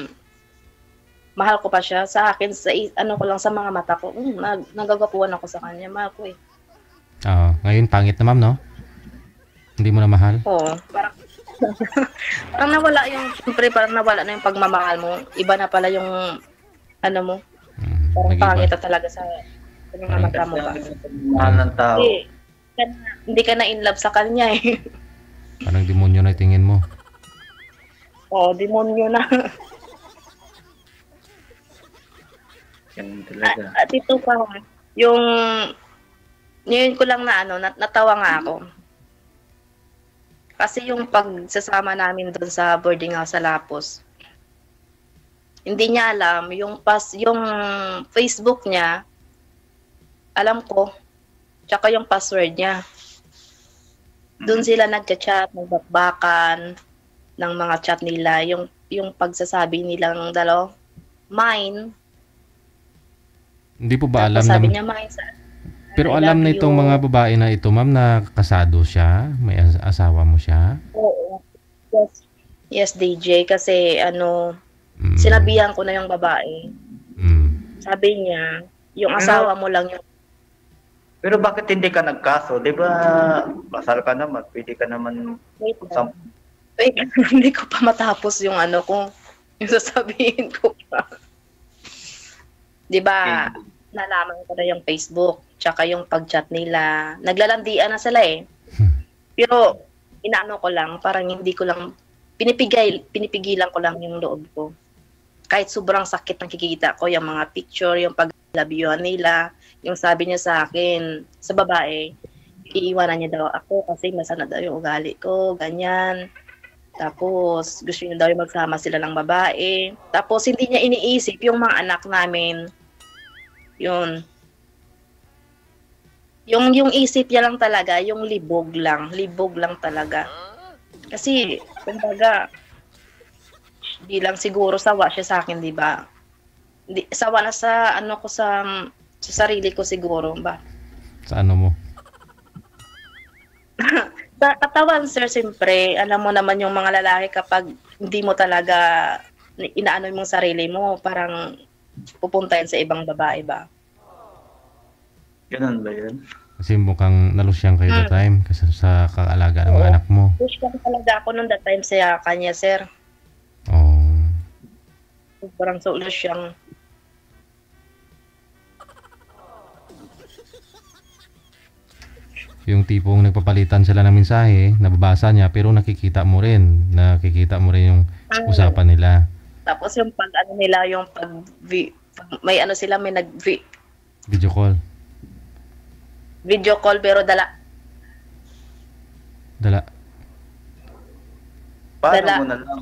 mahal ko pa siya, sa akin, ko lang sa mga mata ko, nagagapuan ako sa kanya, mahal ko eh. Ngayon pangit na ma'am, no? Hindi mo na mahal? Oo, parang nawala parang nawala na yung pagmamahal mo. Iba na pala yung mo. Parang pangit na talaga sa mga mata mo ba? Mahal ng tao. Hindi ka na in love sa kanya eh. Parang demonyo na tingin mo. Oo, demonyo na. Yan talaga. At ito pa, ngayon ko lang natawa nga ako. Kasi yung pagsasama namin doon sa boarding house sa Lapus, hindi niya alam, yung Facebook niya, alam ko, tsaka yung password niya. Doon sila nagchat-chat, nagbakbakan ng mga chat nila, yung pagsasabi nilang mine. Hindi po ba alam sabi niya mine sa Pero I alam love na itong you. mga babae na ito, ma'am, na kasado siya? May asawa mo siya? Oo. Yes. Yes, DJ. Kasi Mm. sinabihan ko na yung babae. Mm. Sabi niya, yung Pero- asawa mo lang yung Pero bakit hindi ka nagkaso? Di ba, kasal ka naman, pwede ka naman wait lang. Wait, hindi ko pa matapos yung kung yung sasabihin ko pa. Di ba, nalaman ko na yung Facebook, tsaka yung pag-chat nila. Naglalandian na sila eh. Pero, inaano ko lang, parang hindi ko lang, pinipigilan ko lang yung loob ko. Kahit sobrang sakit ng kikita ko, yung mga picture, yung pag-labyuhan nila, yung sabi niya sa akin, sa babae, iiwanan niya daw ako kasi masana daw yung ugali ko, ganyan. Tapos, gusto niya daw yung magsama sila ng babae. Tapos, hindi niya iniisip yung mga anak namin. Yun. Yung isip niya lang talaga, yung libog lang talaga. Kasi, kumbaga, di lang siguro sawa siya sa akin, di ba? Sawa na sa sa sarili ko siguro ba. Sa ano mo? Sa katawan, sir, siyempre, alam mo naman yung mga lalaki kapag hindi mo talaga inaano yung sarili mo, parang pupunta yan sa ibang babae ba? Ganun ba yun? Kasi mukhang nalusyang kayo that time kasi sa kaalaga ng mga Oo. anak mo. Push ka talaga ako nung that time sa kanya, sir. Oh. Parang solusyang. Yung tipong nagpapalitan sila ng mensahe, nababasa niya pero nakikita mo rin yung usapan nila. Tapos yung pag nila, yung pag may sila, may Video call. video call pero Dala. Paano Dala. mo na lang,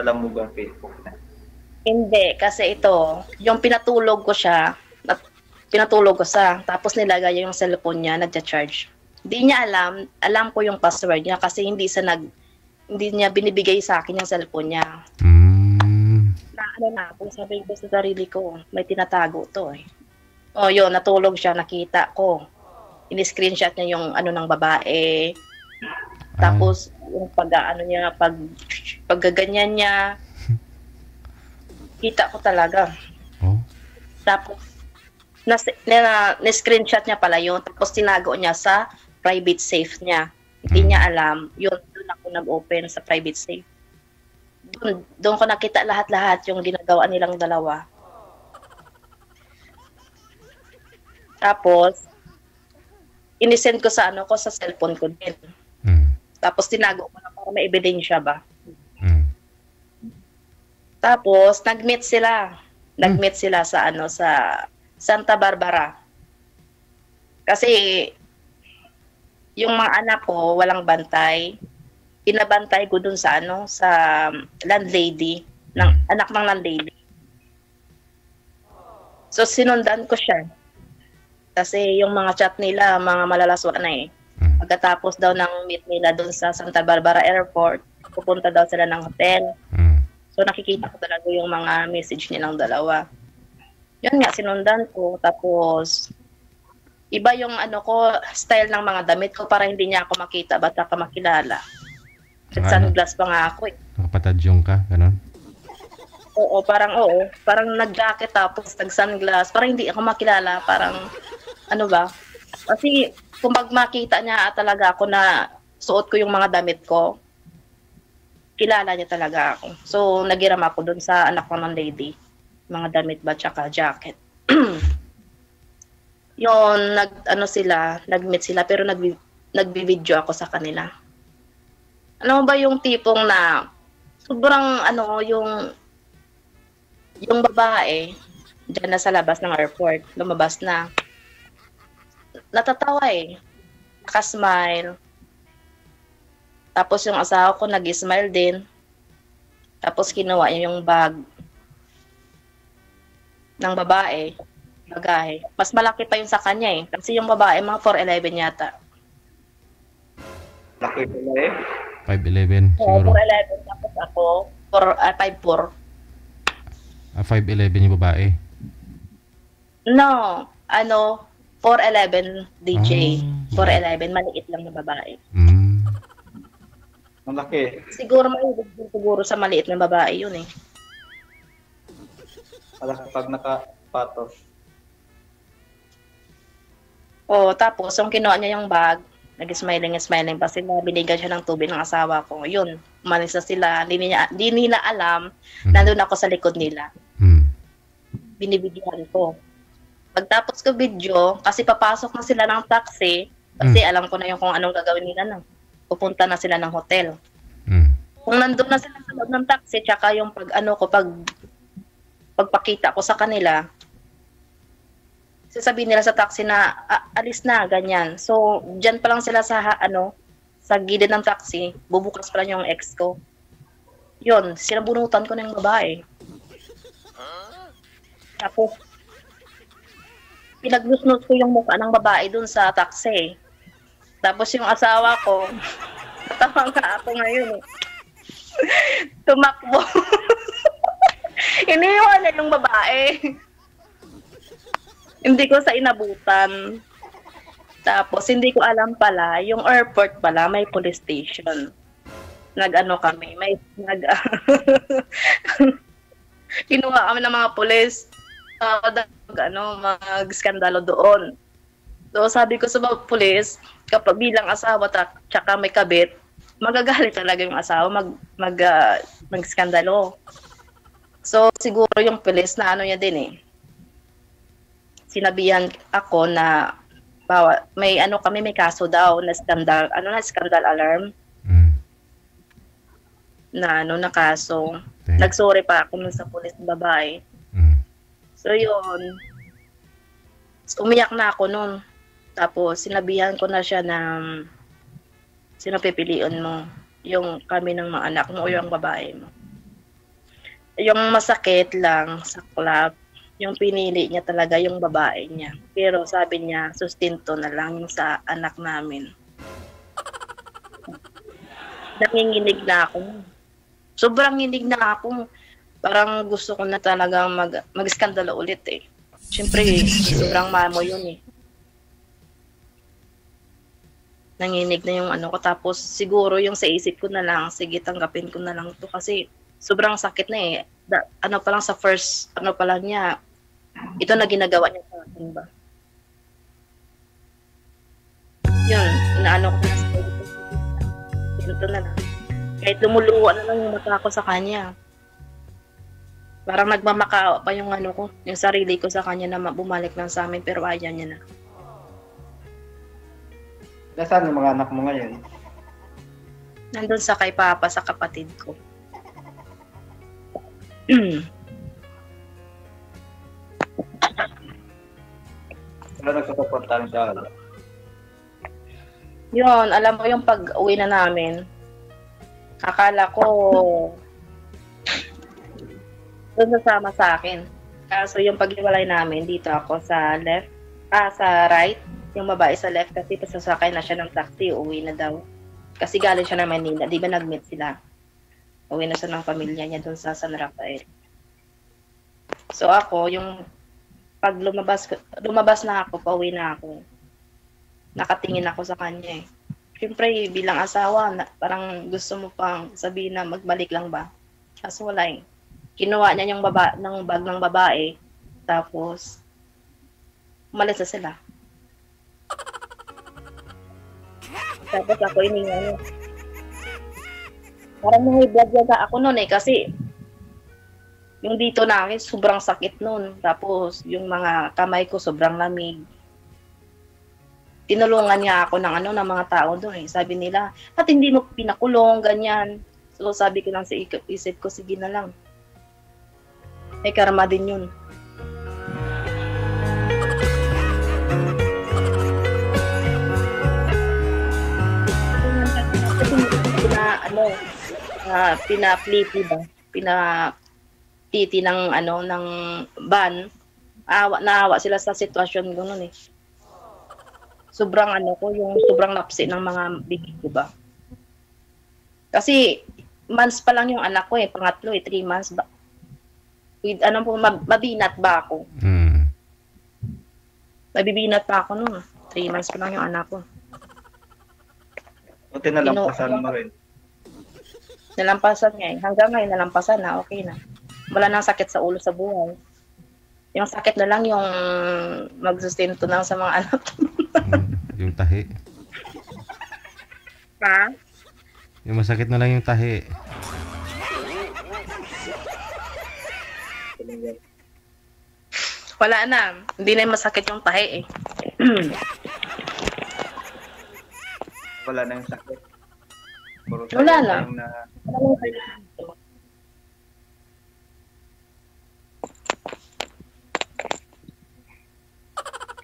alam mo ba Facebook na? Hindi, kasi ito, yung pinatulog ko sa, tapos nilagay yung cellphone niya, nagcha-charge. Hindi niya alam ko yung password niya kasi hindi niya binibigay sa akin yung cellphone niya. Kung sabi ko sa sarili ko, may tinatago to eh. O yun, natulog siya, nakita ko. Ini-screenshot niya yung ng babae. Tapos, yung paggaganyan niya, kita ko talaga. Oh. Tapos, na-screenshot niya pala yun. Tapos, tinago niya sa private safe niya. Hindi niya alam. Yun, doon ako nag-open sa private safe. Doon ko nakita lahat-lahat yung ginagawa nilang dalawa. Tapos, inisend ko sa sa cellphone ko din. Tapos, tinago ko na para may ebidensya ba. Tapos, nag-meet sila. Nag-meet sila sa sa Santa Barbara. Kasi yung mga anak ko walang bantay. Pinabantay ko dun sa sa landlady, anak ng landlady. So sinundan ko siya. Kasi yung mga chat nila, mga malalaswa na eh. Pagkatapos daw ng meet nila dun sa Santa Barbara Airport, pupunta daw sila ng hotel. So nakikita ko talaga yung mga message nilang dalawa. Yun nga, sinundan ko. Tapos, iba yung style ng mga damit ko para hindi niya ako makita, basta ka makilala. Sunglass pa nga ako eh. Nakapatadyong ka, ganun? Oo, parang nag-jacket tapos nag-sunglass. Parang hindi ako makilala, parang, Kasi, kung makita niya talaga ako na suot ko yung mga damit ko, kilala niya talaga ako. So, nagiram ako dun sa anak ko ng lady. Mga damit ba, tsaka jacket. Yun, nag-meet sila, pero nagbi-video ako sa kanila. Ano ba yung tipong na, sobrang, yung babae, dyan na sa labas ng airport, lumabas na. Natatawa eh. Naka-smile. Tapos yung asawa ko nag-smile din. Tapos kinuha niya yung bag ng babae. Bagahe. Mas malaki pa yun sa kanya eh. Kasi yung babae, mga 4'11 yata. Laki pala eh. 5'11 Oo, siguro. 4'11. Tapos ako, 5'4. 5'11 yung babae. No, 4'11 4'11 DJ. Oh. 4'11, maliit lang na babae. Malaki. Siguro mahilig din siguro sa maliit na babae yun eh. Malaki pag nakapatos. Tapos yung kinuha niya yung bag, nag-smiling pa sila, binigyan siya ng tubig ng asawa ko. Yun, umalis na sila, di nila alam, nandun ako sa likod nila. Binibigyan ko. Pagtapos ko video, kasi papasok na sila ng taxi, kasi alam ko na yung kung anong gagawin nila na. Pupunta na sila ng hotel. Kung nandun na sila sa loob ng taxi, tsaka yung pagpakita ko sa kanila, sasabihin nila sa taxi na alis na, ganyan. So, dyan pa lang sila sa gilid ng taxi, bubukas pa lang yung ex ko. Yun, sinabunutan ko ng babae. Tapos, pinagnusnus ko yung mukha ng babae dun sa taxi. Tapos yung asawa ko, natawa nga ako ngayon eh. Tumakbo. Iniwan na yung babae. Hindi ko sa inabutan. Tapos hindi ko alam pala, yung airport pala may police station. Kami, kinuha kami ng mga police. Mag-skandalo doon. So sabi ko sa mga police, kapag bilang asawa tsaka may kabit, magagalit talaga yung asawa mag-skandalo. So siguro yung police na niya din eh. Sinabihan ako na may may kaso daw na skandal, skandal alarm. Na kaso. Okay. Nagsorry pa ako nun sa police ng babae. So yun. Umiyak na ako nun. Tapos sinabihan ko na siya ng sino pipiliin mo, yung kami ng mga anak mo o yung babae mo. Yung masakit lang sa club, yung pinili niya talaga yung babae niya. Pero sabi niya, sustinto na lang yung sa anak namin. Nanginginig na ako. Sobrang nginig na ako. Parang gusto ko na talagang mag-skandalo ulit eh. Siyempre, sobrang mamo yun eh. Nanginig na yung ko. Tapos siguro yung sa isip ko na lang, sige tanggapin ko na lang to kasi sobrang sakit na eh. Pa lang sa first, pa lang niya, ito na ginagawa niya sa akin ba. Yun, inaano ko na sa isip ko. Ito na lang. Kahit lumuluwa na lang yung mata ko sa kanya. Parang nagmamakaawa pa yung ko, yung sarili ko sa kanya na bumalik lang sa amin pero ayaw niya na. Nasaan yung mga anak mo ngayon? Nandun sa kay Papa, sa kapatid ko. Wala nagsusuportahan sa ano? Yun, alam mo yung pag-uwi na namin, akala ko doon sasama sa akin. Kaso yung paghiwalay namin, dito ako sa left, sa right, yung babae sa left kasi pasasakay na siya ng taxi, uwi na daw. Kasi galing siya ng Manila, di ba nag-meet sila? Uwi na siya ng pamilya niya doon sa San Rafael. So ako, yung pag lumabas na ako, pauwi na ako, nakatingin ako sa kanya eh. Siyempre, bilang asawa, parang gusto mo pang sabihin na magbalik lang ba? Kaso wala eh. Kinuha niya yung bag ng babae, tapos umalis na sila. Tapos ako ininga niya. Parang may blood yata ako noon eh, kasi yung dito na akin, sobrang sakit noon. Tapos yung mga kamay ko, sobrang lamig. Tinulungan niya ako ng ng mga tao doon eh. Sabi nila, at hindi mo pinakulong, ganyan. So sabi ko lang sa isip ko, sige na lang. May karma din yun. Pina-pliti ba? Pina-titi ng ng ban. Naawa sila sa sitwasyon ko noon eh. Sobrang yung sobrang lapsi ng mga bibig ko ba. Kasi months pa lang yung anak ko eh, pangatlo eh, 3 months ba. With mabinat ba ako. Nabibinat pa ako noon. 3 months pa lang yung anak ko. Buti nalampasan mo rin. Nalampasan niya eh. Hanggang ngayon, nalampasan na. Okay na. Wala nang sakit sa ulo sa buhay. Yung sakit na lang yung magsustento lang sa mga anak. Yung tahi. Pa? Yung masakit na lang yung tahi. Wala na. Hindi na masakit yung tahi eh. Wala na yung sakit. Puro Wala tayo na.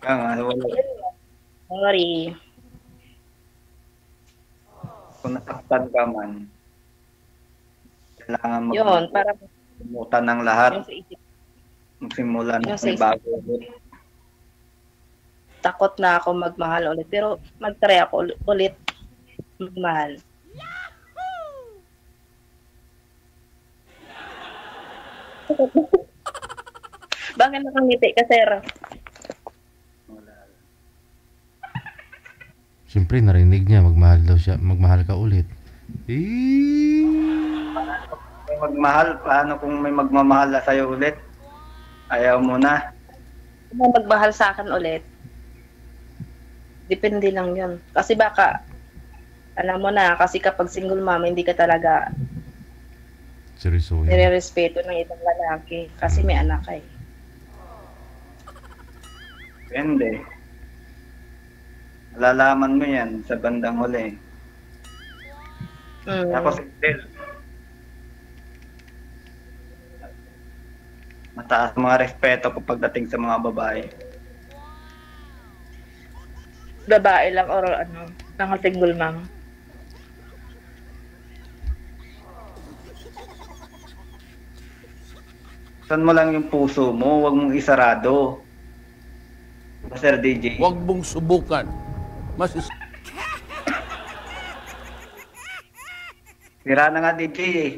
Kaya nga, wala. Sorry. Kung nasaktan ka man, kailangan Yun, para magmutan ng lahat. yung sa isip. Magsimula na Yung sa may isip. bago. Takot na ako magmahal ulit. Pero mag-try ako ulit magmahal. Bakit nakangiti ka, sir? Siyempre, narinig niya, magmahal daw siya, magmahal ka ulit. Kung magmahal, paano kung may magmamahal na sa'yo ulit? Ayaw mo na. Kung magmahal sa akin ulit, depende lang yun. Kasi baka, alam mo na, kasi kapag single mom, hindi ka talaga Seryoso yun. nire-respeto ng ibang lalaki. Kasi may anak ka eh. Depende. Malalaman mo yan sa bandang huli. Tapos still, mataas mga respeto ko pagdating sa mga babae. Babae lang or ano, nang single mom. Saan mo lang yung puso mo, huwag mong isarado. Sir DJ. Huwag mong subukan. Sira na nga DJ eh.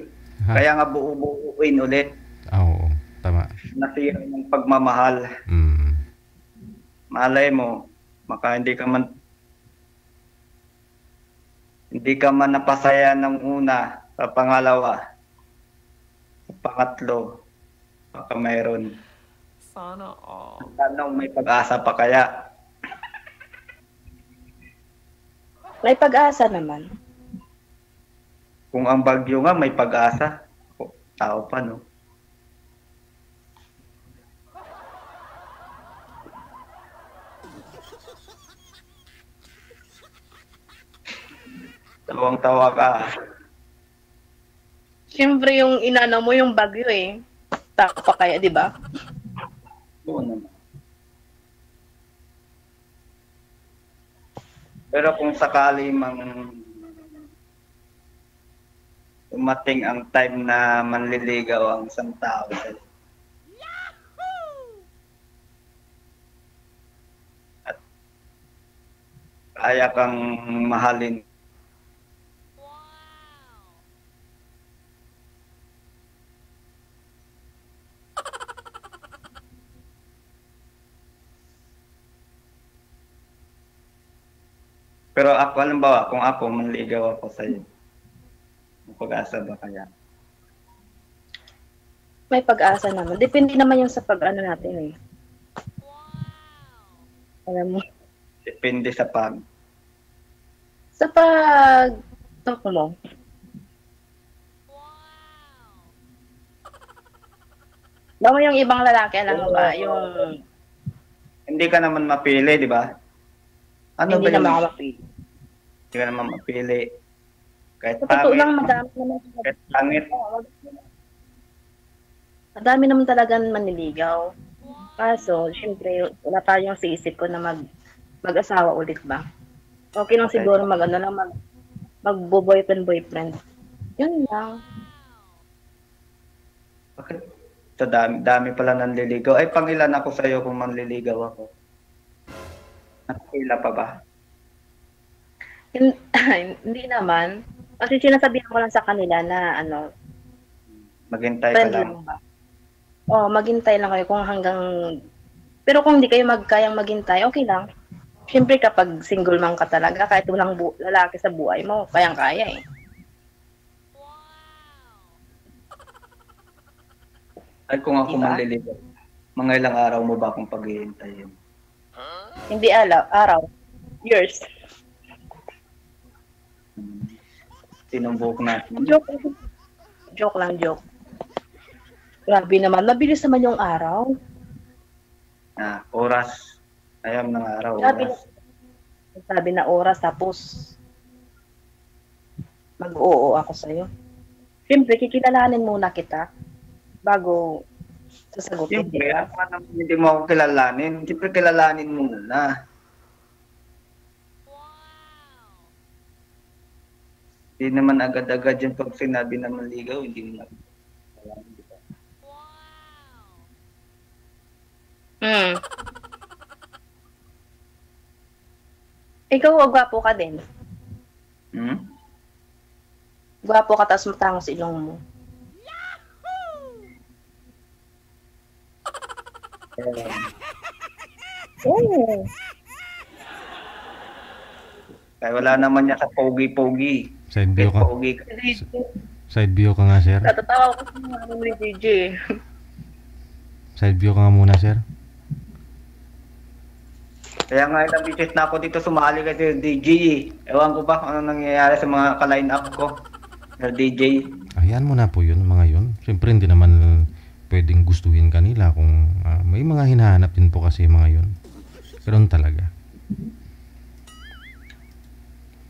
Kaya nga buo-buuin ulit. Oo, tama. Nasira ng pagmamahal. Malay mo, maka hindi ka man napasaya ng una, sa pangalawa, sa pangatlo, baka mayroon. Sana all. Tanong, may pag-asa pa kaya? May pag-asa naman. Kung ang bagyo nga may pag-asa, tao pa no? Tawang-tawa ka. Siyempre yung inano mo yung bagyo eh. Tako pa kaya, di ba? Oo naman. Pero kung sakali mang dumating ang time na manliligaw ang isang tao, at kaya kang mahalin, pero ako, halimbawa, kung ako manligaw ako sa'yo, may pag-asa ba kaya? May pag-asa naman. Depende naman yung sa pag-ano natin eh. Alam mo? Depende sa pag... Sa pag-talk mo. Alam mo yung ibang lalaki, alam mo ba? Yung... Hindi ka naman mapili, di ba? Ano hindi ba naman yung... ako mapili. Hindi ka naman mapili. Kahit Sa totoo pangit. lang, madami naman. Kahit pangit. Madami naman talagang manliligaw. Kaso, syempre, wala tayong sa isip ko na mag-asawa ulit ba? Okay lang siguro mag-boyfriend. Yun lang. Bakit? Sa dami pala nanliligaw. Ay, pangilan ako sa'yo kung manliligaw ako. Nakapila pa ba? Hindi naman. Kasi sinasabihan ko lang sa kanila na ano, Maghintay ka friend lang. lang ba? Oo, maghintay lang kayo kung hanggang Pero kung hindi kayo magkayang maghintay, okay lang. Siyempre kapag single man ka talaga, kahit walang lalaki sa buhay mo, kayang-kaya eh. Ay, kung ako Diba? manliligaw, mga ilang araw mo ba akong paghihintayin? Hindi araw. Years. Tinumbok natin. Joke lang. Grabe naman, mabilis naman yung araw. Oras. Ayam ng araw, Sabi, oras. sabi na oras, tapos mag-oo ako sa'yo. Siyempre, kikilalanin muna kita bago sasagutin, di Siyempre, ba? ako naman hindi mo ako kilalanin. Siyempre, kilalanin mo muna. Hindi naman agad-agad yan pag sinabi na maligaw, hindi naman. Ikaw, gwapo ka din. Gwapo ka, tapos matangos ilong mo. Oh. Kaya wala naman niya sa pogi-pogi. Side view ka. Pogi. Side view ka nga, sir. Natatawa ko sa mga ano ni DJ. Side view ka nga muna, sir. Kaya nga ilang beses na ako dito sumali kasi DJ eh. Ewan ko ba kung ano nangyayari sa mga ka-line up ko. Sa DJ. Ayan mo na po yun, mga yun. Siyempre, hindi naman pwedeng gustuhin kanila kung may mga hinahanap din po kasi mga yun. Ganun talaga.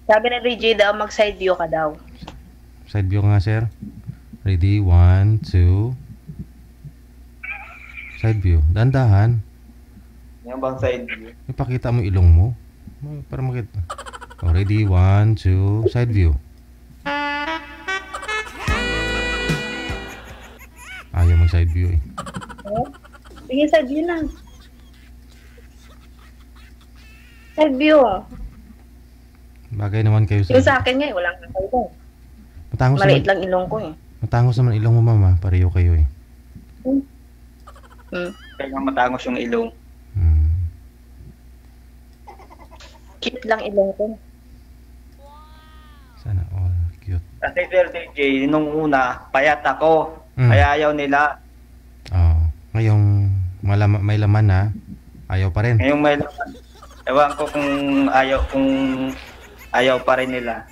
Sabi ni DJ daw, mag-side view ka daw. Side view ka nga, sir. Ready? 1, 2. Side view. Dandahan. Yan bang side view? Ipakita mo ilong mo. Para makita. Oh, ready? 1, 2. Side view. Ayaw mag-side view eh. Sige, side view lang. Side view. Bagay naman kayo sa... Yung sa akin nga eh, walang kakaiba. Matangos Maliit naman, lang ilong ko eh. matangos naman ilong mo, mama. Pareho kayo eh. Kaya nga matangos yung ilong. Cute lang ilong ko. Sana all. Cute. Kasi Sir DJ, nung una, payat ako. Kaya ayaw nila. Oh. Ngayong may laman na, ayaw pa rin. Ngayong may laman. Ewan ko kung ayaw pa rin nila.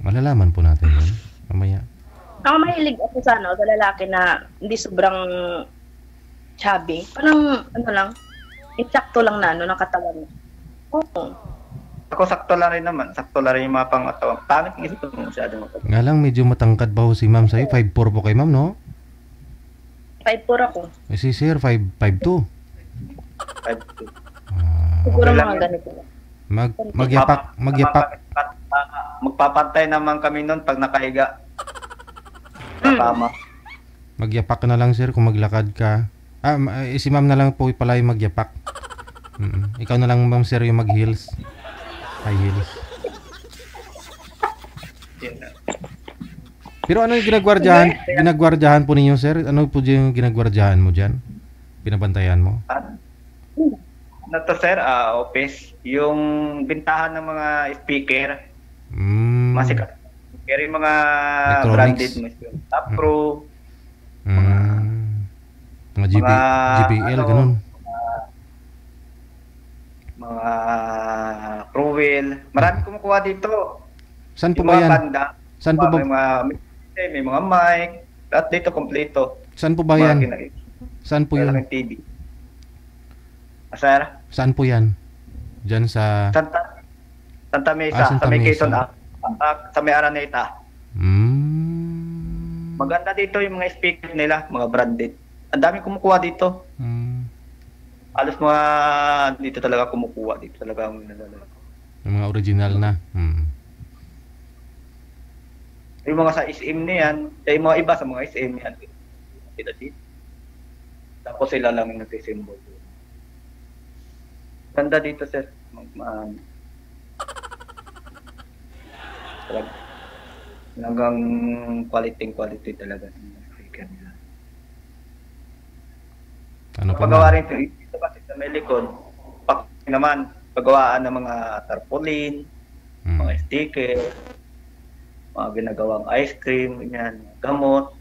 Malalaman po natin yun. Mamaya. Ako mahilig ako sa sa lalaki na hindi sobrang chubby. Parang, ano lang, insakto lang na, ng katawan mo. Oo. Ako sakto lang rin naman. Sakto lang rin yung mga pangatawang. Pangit ng isip ko masyado matawang. Nga lang, medyo matangkad ba ho si ma'am sa'yo? 5'4 po kay ma'am, no? 5'4 ako. Eh si sir, 5'2. 5'2". Siguro Okay lang mga yan. ganito. Magyapak. Magpapantay naman kami nun pag nakahiga. Tama. Magyapak ka na lang, sir, kung maglakad ka. Si ma'am na lang po pala yung magyapak. Ikaw na lang, ma'am, sir, yung mag-heels. High heels. Pero ano yung ginagwardyahan po ninyo, sir? Ano po yung ginagwardyahan mo dyan? Pinabantayan mo? Ano to, sir? Office. Yung bintahan ng mga speaker. Masikat. Pero yung mga branded mo. Top Pro. Mga GPL, ganun. Mga Crowell. Marami kumukuha dito. Saan po Yung ba mga yan? banda. Saan po ba? May mga mic. Lahat dito kompleto. Saan po ba yan? Saan po yun? TV. Sir? Saan po yan? Diyan sa... Santa Mesa. Santa sa may Mesa. Quezon. Sa may Araneta. Maganda dito yung mga speaker nila. Mga branded. Ang dami kumukuha dito. Alos mga dito talaga kumukuha. Dito talaga ang nilalala. Yung mga original na. Yung mga sa SM na yan. Yung mga iba sa mga SM yan. Dito dito. Tapos sila lang yung nag-symbol. Ganda dito, sir. Hanggang quality talaga ng speaker nila. Ano pa Pagawa ma'am? rin ito kasi sa may likod. Naman, pagawaan ng mga tarpaulin, mga sticker, mga ginagawang ice cream, ganyan, gamot,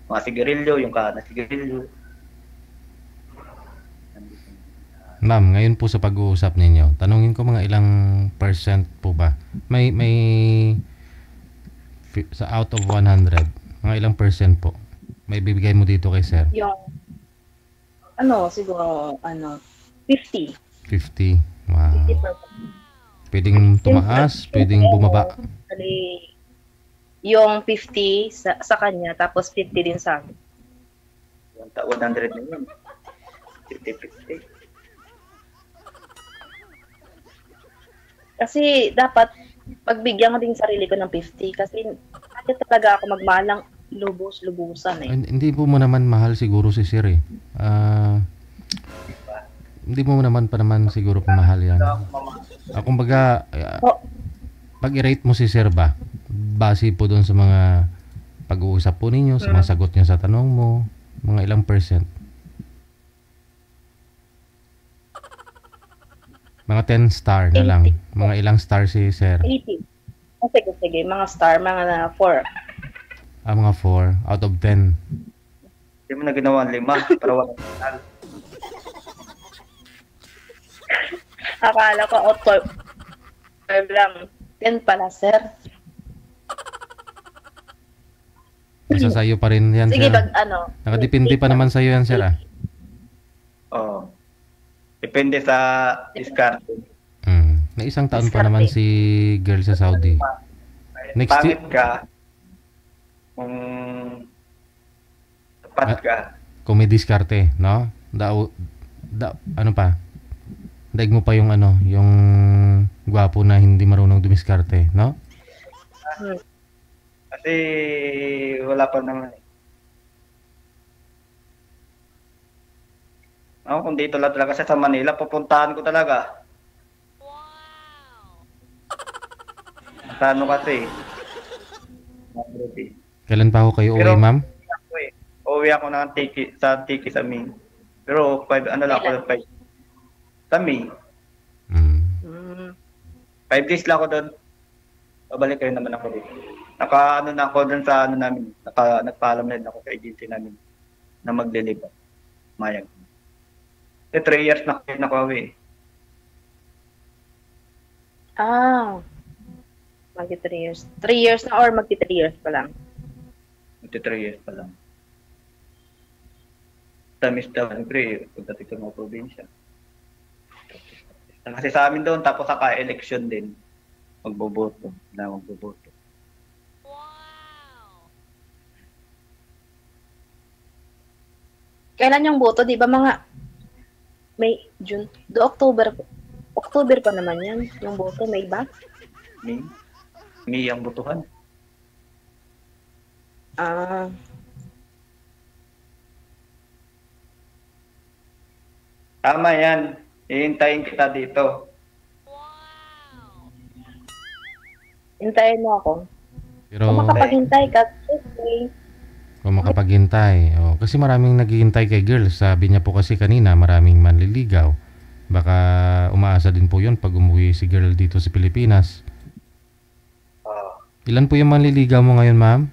mga sigarilyo, yung na sigarilyo. Ma'am, ngayon po sa pag-uusap ninyo, tanungin ko mga ilang percent po ba? May sa out of 100, mga ilang percent po may bibigay mo dito kay sir? Yung, siguro, 50. 50. Wow. 50%. Pwedeng tumaas, pwedeng bumaba. Yung 50 sa kanya, tapos 50 din sa akin. 100 na yun. 50-50. Kasi dapat pagbigyan ko din sarili ko ng 50 kasi bakit talaga ako magmalang lubos-lubusan eh. Hindi po mo naman mahal siguro si sir eh. Hindi mo naman pa naman siguro pamahal yan. Kumbaga, pag i-rate mo si sir ba, base po doon sa mga pag-uusap po ninyo, sa mga sagot niya sa tanong mo, mga ilang percent? Mga 10 star na lang. Mga ilang star si sir? 80. Sige. Mga star, mga 4. Mga 4 out of 10. Hindi mo na ginawa 5 para walang final. Akala ko out of 5 lang. 10 pala, sir. Isa sa'yo pa rin yan, Sige, sir. Nakadepende pa naman sa'yo yan, sir. Oo. Depende sa discard. May isang taon pa naman si girl sa Saudi. Next Pangit ka. Kung tapat ka. Kung may diskarte, no? Ano pa? Daig mo pa yung yung gwapo na hindi marunong dumiskarte, no? Kasi wala pa naman. Ako kung dito lang talaga sa Manila, pupuntahan ko talaga. Ano kasi? Kailan pa ako kayo uwi, ma'am? Uwi ako ng tiki sa May. Pero 5 sa May. 5 days lang ako doon. Babalik kayo naman ako dito. Na ako doon sa namin. Nagpaalam na din ako sa agency namin na mag-deliver. Mayag. 3 years na kayo nakauwi. Magti 3 years. 3 years na or magti 3 years pa lang? Magti 3 years pa lang. Tamis daw, siyempre, pagdating sa mga probinsya. Kasi sa amin doon, tapos saka election din. Magboboto. Kailan yung boto? Di ba mga May, June, October pa naman yan. Yung boto, May ba? May ang botohan. Tama yan. Hihintayin kita dito. Hintayin mo ako. Pero kung makapaghintay ka, okay. Kung makapaghintay. Kasi maraming naghihintay kay girl. Sabi niya po kasi kanina, maraming manliligaw. Baka umaasa din po yun pag umuwi si girl dito sa Pilipinas. Ilan po yung manliligaw mo ngayon, ma'am?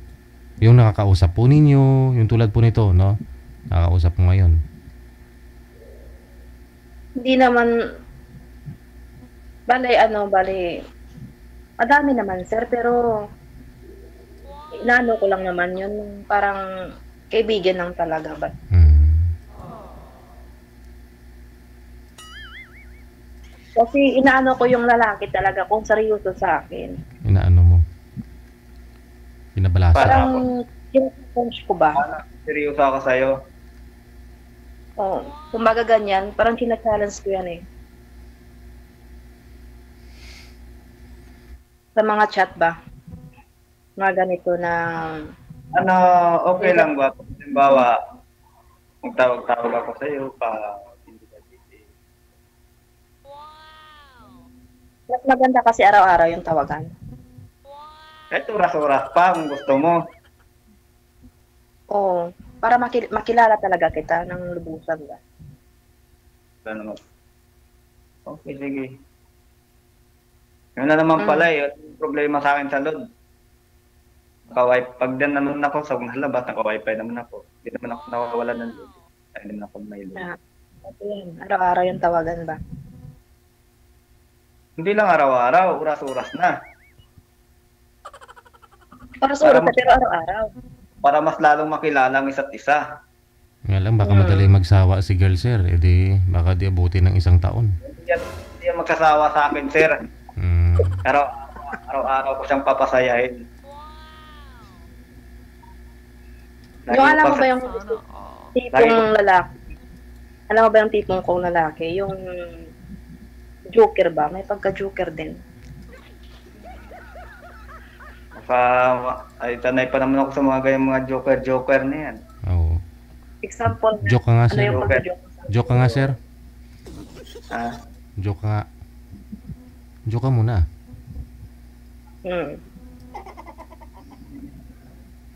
Yung nakakausap po ninyo, yung tulad po nito, no? Nakakausap mo ngayon. Hindi naman, madami naman, sir, pero inaano ko lang naman yun, parang kaibigan lang talaga ba? Kasi inaano ko yung lalaki talaga kung seryoso sa akin. Inaano mo? Pinabalasa. Parang kinapunch ko ba? Seryoso ako sa'yo. Oo. Kumbaga ganyan, parang challenge ko yan eh. Sa mga chat ba? Mga ganito na... Okay lang ba? Halimbawa, magtawag-tawag ako sa'yo Mas maganda kasi araw-araw yung tawagan. Ito, oras-oras pa kung gusto mo. Oo. Para makilala talaga kita ng lubusan ba? Ano? Okay, sige. Yun na naman pala eh. Yung problema sa akin sa load. Pag din naman ako sa labas, naka-wifi naman ako. Hindi naman ako nawawala ng load. Hindi naman ako may load. Araw-araw yung tawagan ba? Hindi lang araw-araw, oras-oras na. Oras-oras na, pero araw-araw. Para mas lalong makilala ang isa't isa. Nga lang, baka madali magsawa si girl, sir. E di, baka di abuti ng 1 taon. Hindi yan magkasawa sa akin, sir. Pero araw-araw ko siyang papasayahin. Yung alam mo ba yung tipong lalaki? Alam mo ba yung tipong kong lalaki? Yung joker ba? May pagka-joker din. Ay, tanay pa naman ako sa mga ganyang mga joker na yan. Oo. Example. Joke ka nga, sir. Ano yung pagka-joke? Joke ka nga, sir. Joke ka nga. Joke ka muna.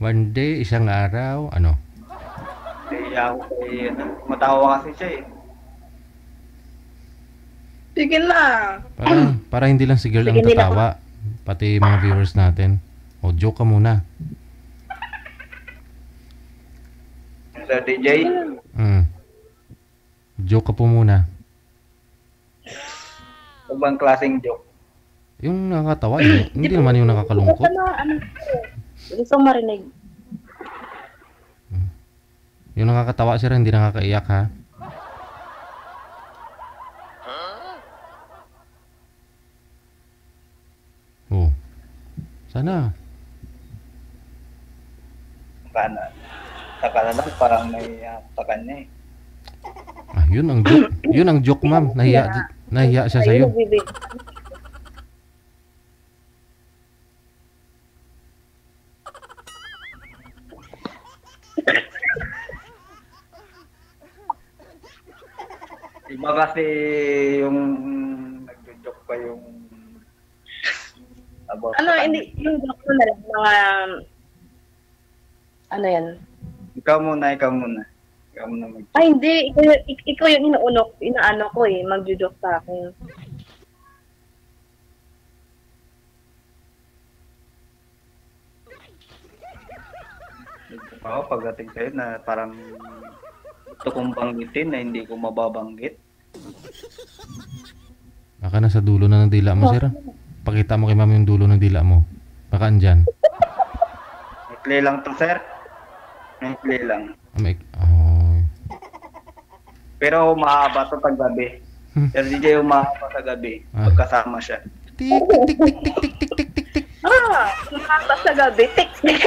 One day, isang araw, ano? Matawa kasi siya eh. Sige na. Para hindi lang si girl ang tatawa. Pati mga viewers natin. O, joke ka muna. Sir DJ? Joke ka po muna. Ibang klaseng joke? Yung nakakatawa, hindi naman yung nakakalungkot. Gusto marinig. Yung nakakatawa, sir, hindi nakakaiyak, ha? Oh. Sana. Saka na lang, parang may takan niya eh. Yun ang joke. Yun ang joke, ma'am. Nahiya siya sa'yo. Iba kasi yung nagjo-joke pa yung about hindi, yung joke ko na lang, mga ano yan? Ikaw muna Ay, hindi. Ikaw yung inaano ko eh, magjo-joke sa akin. Oo, pagdating sa'yo na parang gusto kong banggitin na hindi ko mababanggit. Baka nasa dulo na ng dila mo, sir. Pakita mo kay ma'am yung dulo ng dila mo. Baka andyan. Ikli lang to, sir. Ikli lang. Pero mahaba to pag gabi. Sir DJ, mahaba sa gabi. Pagkasama siya. Tik, tik, tik, tik, tik, tik, tik, tik, tik. Mahaba sa gabi. Tik, tik.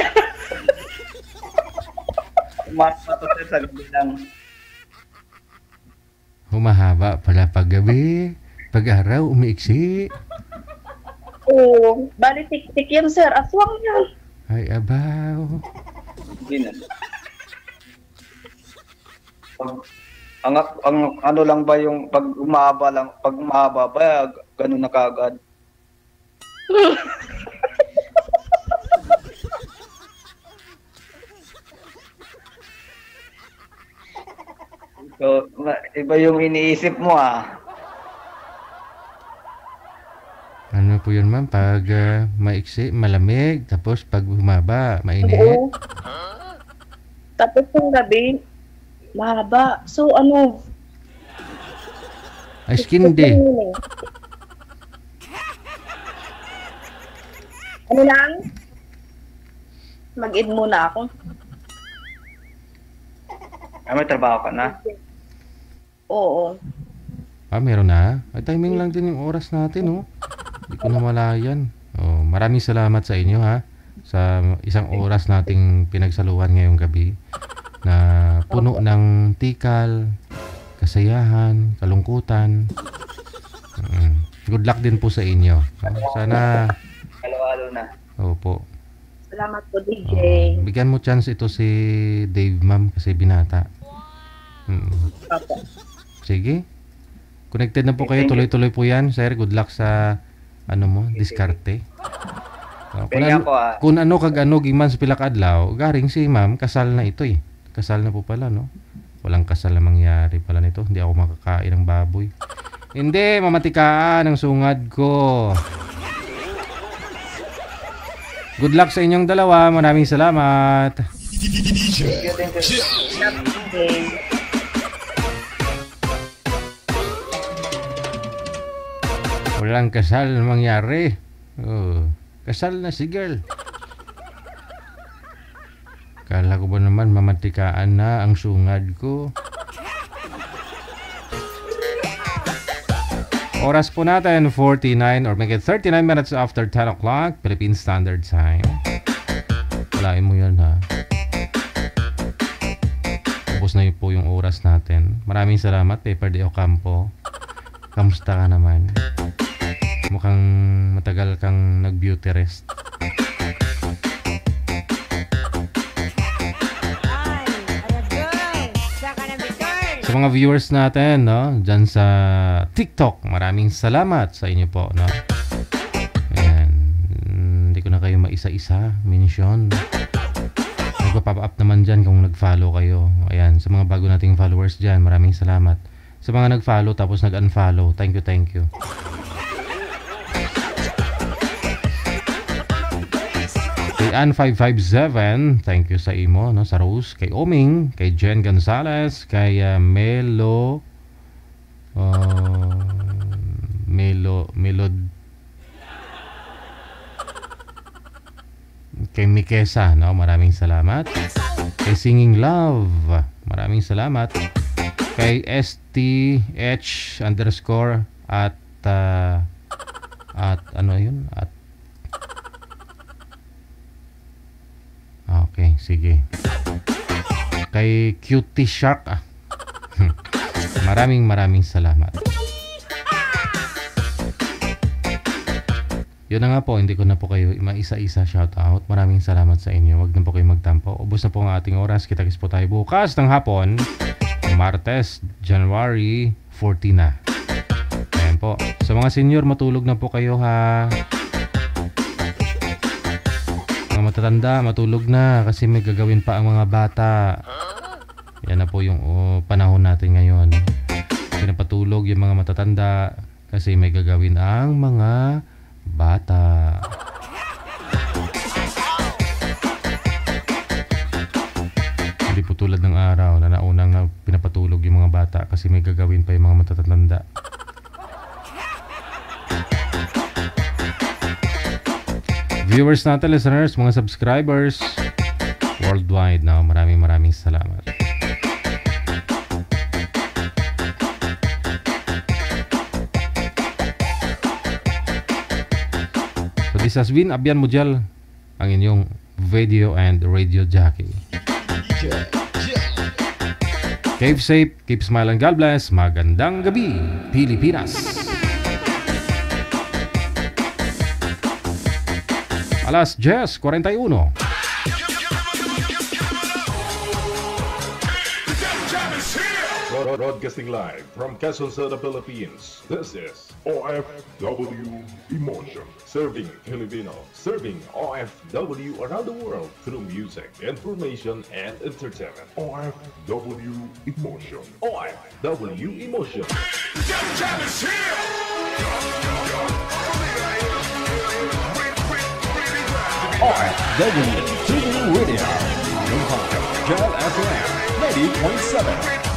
Mahaba to, sir, sa gabi lang. Humahaba pala pag gabi. Pag araw, umiiksi. Oo. Bali, tik-tik yan, sir. Aswang yan. Ay, abaw. Hindi na. Ang ano lang ba yung pag umahaba ba, ganun na kaagad? So, iba yung iniisip mo ah. Ano po yun, ma'am? Pag maiksi, malamig. Tapos pag humaba, mainit. Oo. Tapos yung gabi, mahaba. So, ano? Ay, skin day. Ano lang? Mag-id muna ako. May trabaho ka na? Oo. Meron na. Ay, timing lang din yung oras natin, oh. Hindi ko na malayan. Oh, maraming salamat sa inyo, ha. Sa isang oras nating pinagsaluhan ngayong gabi na puno ng tikal, kasayahan, kalungkutan. Good luck din po sa inyo. Sana halo-halo na. Opo. Salamat po, DJ. Bigyan mo chance ito si Dave, ma'am, kasi binata. Opo. Sige. Connected na po kayo. Tuloy-tuloy po yan, sir. Good luck sa diskarte. Kung ano kag ano giman sa pila ka adlaw, garing si ma'am kasal na ito eh. Kasal na po pala, no? Walang kasal na mangyari pala nito. Hindi ako makakain ng baboy. Hindi, mamatikaan ang sungad ko. Good luck sa inyong dalawa. Maraming salamat. Walang kasal na mangyari. Kasal na si girl. Kala ko ba naman mamatikaan na ang sungad ko. Oras po natin 49 or make it 39 minutes after 10 o'clock Philippine Standard Time. Walain mo yan ha. Tapos na po yung oras natin. Maraming salamat Paper de Ocampo. Kamusta ka naman? Mukhang matagal kang nag-beauty rest. Sa mga viewers natin, no, dyan sa TikTok, maraming salamat sa inyo po, no. Ayan. Hindi ko na kayo maisa-isa mention. Nagpa-pop up naman dyan kung nag-follow kayo. Ayan, sa mga bago nating followers dyan, maraming salamat. Sa mga nag-follow tapos nag-unfollow, thank you. Kay Ann557, thank you sa imo, no, sa Rose, kay Oming, kay Jen Gonzalez, kay Melod, kay Mikesa, no, maraming salamat. Kay Singing Love, maraming salamat. Kay STH_ at ano yun? At okay, sige. Kay Cutie Shark. Maraming salamat. Yun na nga po, hindi ko na po kayo isa-isa shoutout. Maraming salamat sa inyo. Huwag na po kayo magtampo. Ubos na po ang ating oras. Kita-kits po tayo bukas ng hapon. Martes, January 14 na. Ayan po. Sa mga senior, matulog na po kayo ha. Mga matatanda, matulog na kasi may gagawin pa ang mga bata. Yan na po yung panahon natin ngayon. Pinapatulog yung mga matatanda kasi may gagawin ang mga bata. Hindi po tulad ng araw na naunang na pinapatulog yung mga bata kasi may gagawin pa yung mga matatanda. Viewers natin, listeners, mga subscribers worldwide na, maraming salamat. So this has been Abian Mujal, ang inyong video and radio jockey. Keep safe, keep smiling, God bless. Magandang gabi, Pilipinas. Alas 10:41. Broadcasting live from Quezon City, Philippines. This is OFW Emotion. Serving Filipino. Serving OFW around the world through music, information, and entertainment. OFW Emotion. OFW Emotion. OFW TV Radio. Jal FM 90.7.